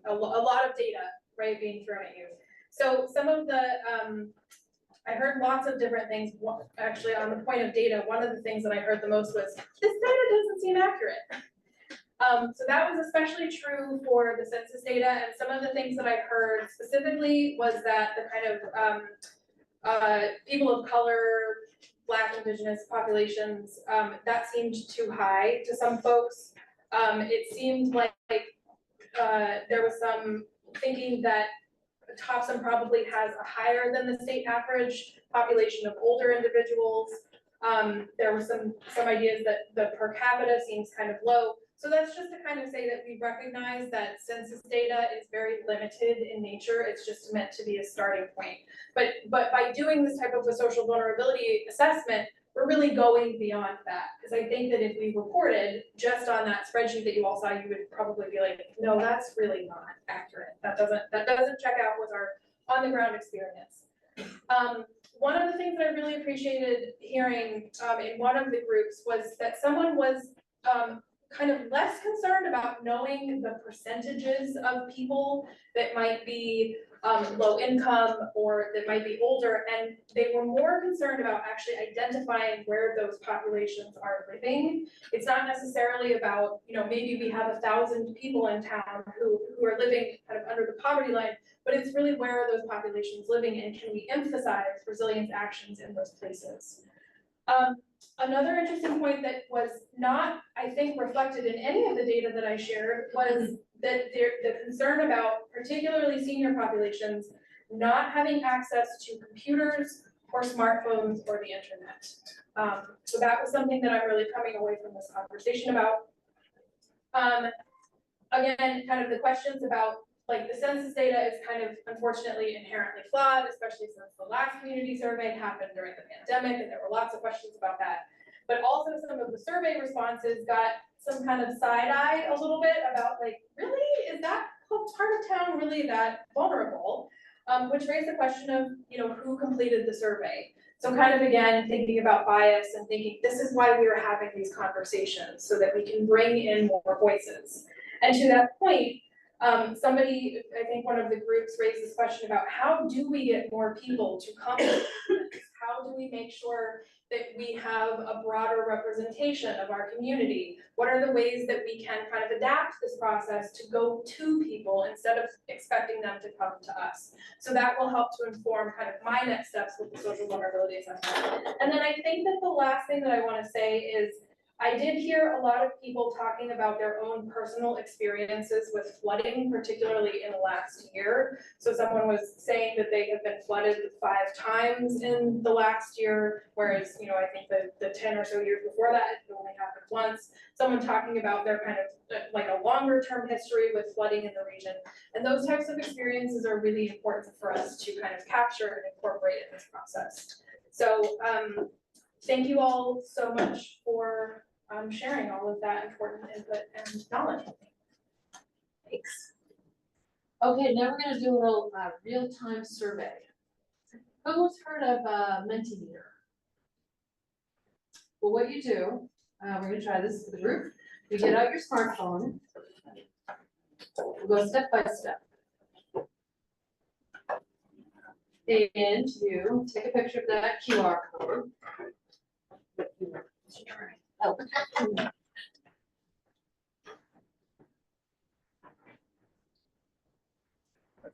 a lot of data, right, being thrown at you. So some of the, I heard lots of different things. Actually, on the point of data, one of the things that I heard the most was, this data doesn't seem accurate. So that was especially true for the census data, and some of the things that I heard specifically was that the kind of people of color, Black, Indigenous populations, that seemed too high to some folks. It seemed like there was some thinking that Topsom probably has a higher than the state average population of older individuals. There were some ideas that the per capita seems kind of low. So that's just to kind of say that we recognize that census data is very limited in nature. It's just meant to be a starting point. But by doing this type of a social vulnerability assessment, we're really going beyond that. Because I think that if we reported just on that spreadsheet that you all saw, you would probably be like, no, that's really not accurate. That doesn't check out with our on the ground experience. One of the things that I really appreciated hearing in one of the groups was that someone was kind of less concerned about knowing the percentages of people that might be low income or that might be older, and they were more concerned about actually identifying where those populations are living. It's not necessarily about, you know, maybe we have 1,000 people in town who are living kind of under the poverty line, but it's really where are those populations living and can we emphasize resilience actions in those places. Another interesting point that was not, I think, reflected in any of the data that I shared was that the concern about particularly senior populations not having access to computers or smartphones or the internet. So that was something that I'm really coming away from this conversation about. Again, kind of the questions about like the census data is kind of unfortunately inherently flawed, especially since the last community survey happened during the pandemic and there were lots of questions about that. But also some of the survey responses got some kind of side eye a little bit about like, really, is that part of town really that vulnerable? Which raised the question of, you know, who completed the survey. So kind of again, thinking about bias and thinking this is why we are having these conversations so that we can bring in more voices. And to that point, somebody, I think one of the groups raised this question about how do we get more people to come to this? How do we make sure that we have a broader representation of our community? What are the ways that we can kind of adapt this process to go to people instead of expecting them to come to us? So that will help to inform kind of my next steps with the social vulnerability assessment. And then I think that the last thing that I want to say is I did hear a lot of people talking about their own personal experiences with flooding, particularly in the last year. So someone was saying that they have been flooded 5 times in the last year, whereas, you know, I think the 10 or so years before that, it only happened once. Someone talking about their kind of like a longer term history with flooding in the region. And those types of experiences are really important for us to kind of capture and incorporate in this process. So thank you all so much for sharing all of that important input and knowledge. Thanks. Okay, now we're gonna do a little real-time survey. Who's heard of Mentimeter? Well, what you do, we're gonna try this for the group. You get out your smartphone. We'll go step by step. And you take a picture of that QR code. Oh. My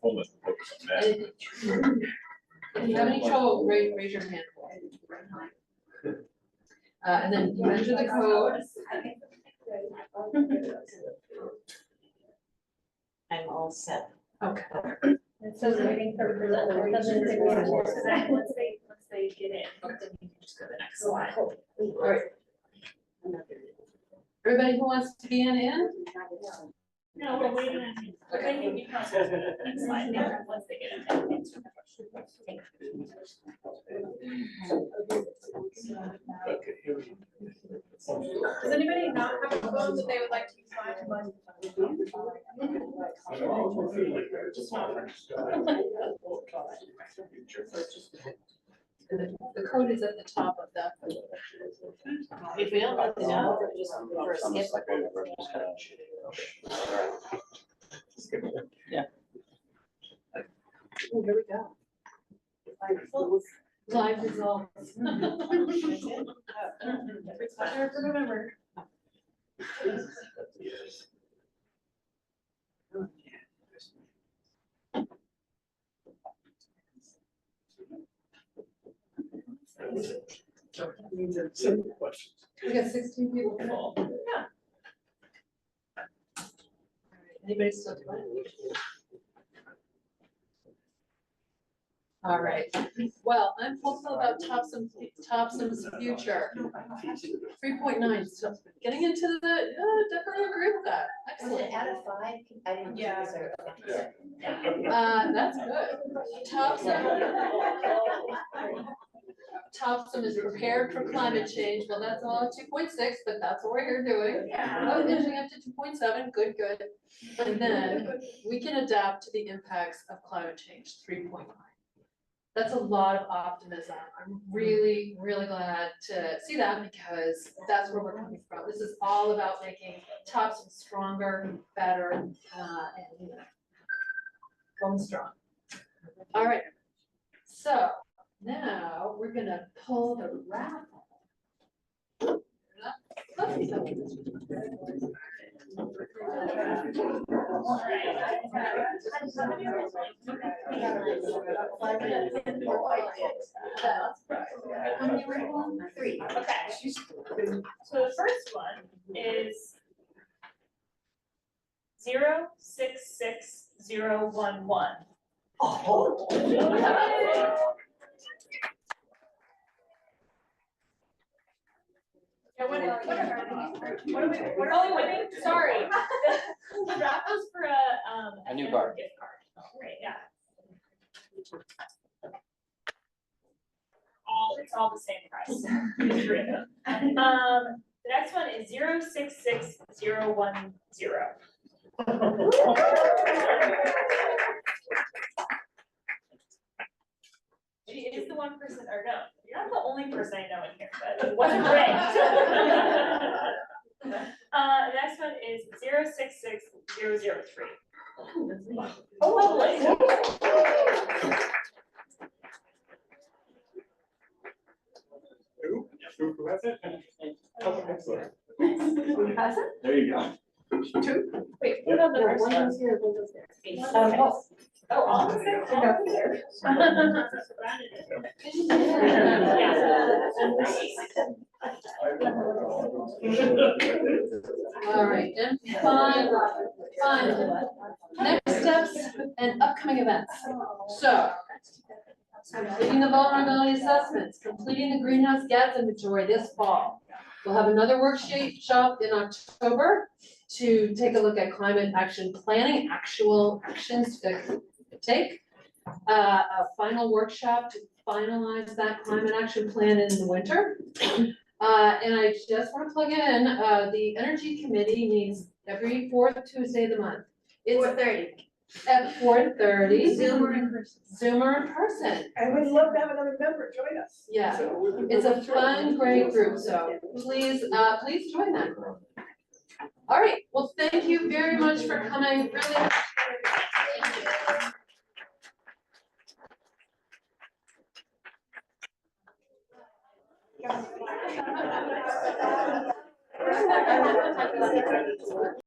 phone doesn't focus on that. If you have any trouble, raise your hand. And then you enter the code. I'm all set. Okay. It says waiting for presenter, doesn't it? Once they get in, then you can just go to the next slide. All right. Everybody who wants to be in? No, we're waiting on you. Okay, you can come to the next slide there, once they get in. Does anybody not have a phone that they would like to use mine? The code is at the top of that. If we don't let them know, just for a skip. Oh, here we go. Live results. Hard to remember. Simple questions. We got 16 people. Yeah. Anybody still doing it? All right, well, I'm hopeful about Topsum's future. 3.9, so getting into the, definitely agree with that. Was it out of 5? I didn't. Yeah. That's good. Topsum is prepared for climate change. Well, that's all 2.6, but that's what we're here doing. Oh, inching up to 2.7, good. And then we can adapt to the impacts of climate change, 3.9. That's a lot of optimism. I'm really, really glad to see that because that's where we're coming from. This is all about making Thompson stronger, better, and going strong. All right, so now we're gonna pull the raffle. How many were you? 3. Okay. So the first one is 066011. Yeah, what are we, We're only winning, sorry. The raffle's for A new card. Gift card, right, yeah. It's all the same price. The three of them. The next one is 066010. She is the one person, or no, you're not the only person I know in here, but it wasn't ranked. The next one is 066003. Oh, lovely. Who has it? Oh, excellent. Who has it? There you go. Wait, what about the first one? here, one was there. Oh, all of them? All right, and final, next steps and upcoming events. So, completing the vulnerability assessments, completing the greenhouse gas inventory this fall. We'll have another workshop in October to take a look at climate action planning, actual actions to take. A final workshop to finalize that climate action plan in the winter. And I just want to plug in, the energy committee meets every 4th Tuesday of the month. It's 4:30. at 4:30. Zoom or in person? Zoom or in person. I would love to have another member join us. Yeah, it's a fun, great group, so please, please join that group. All right, well, thank you very much for coming, really.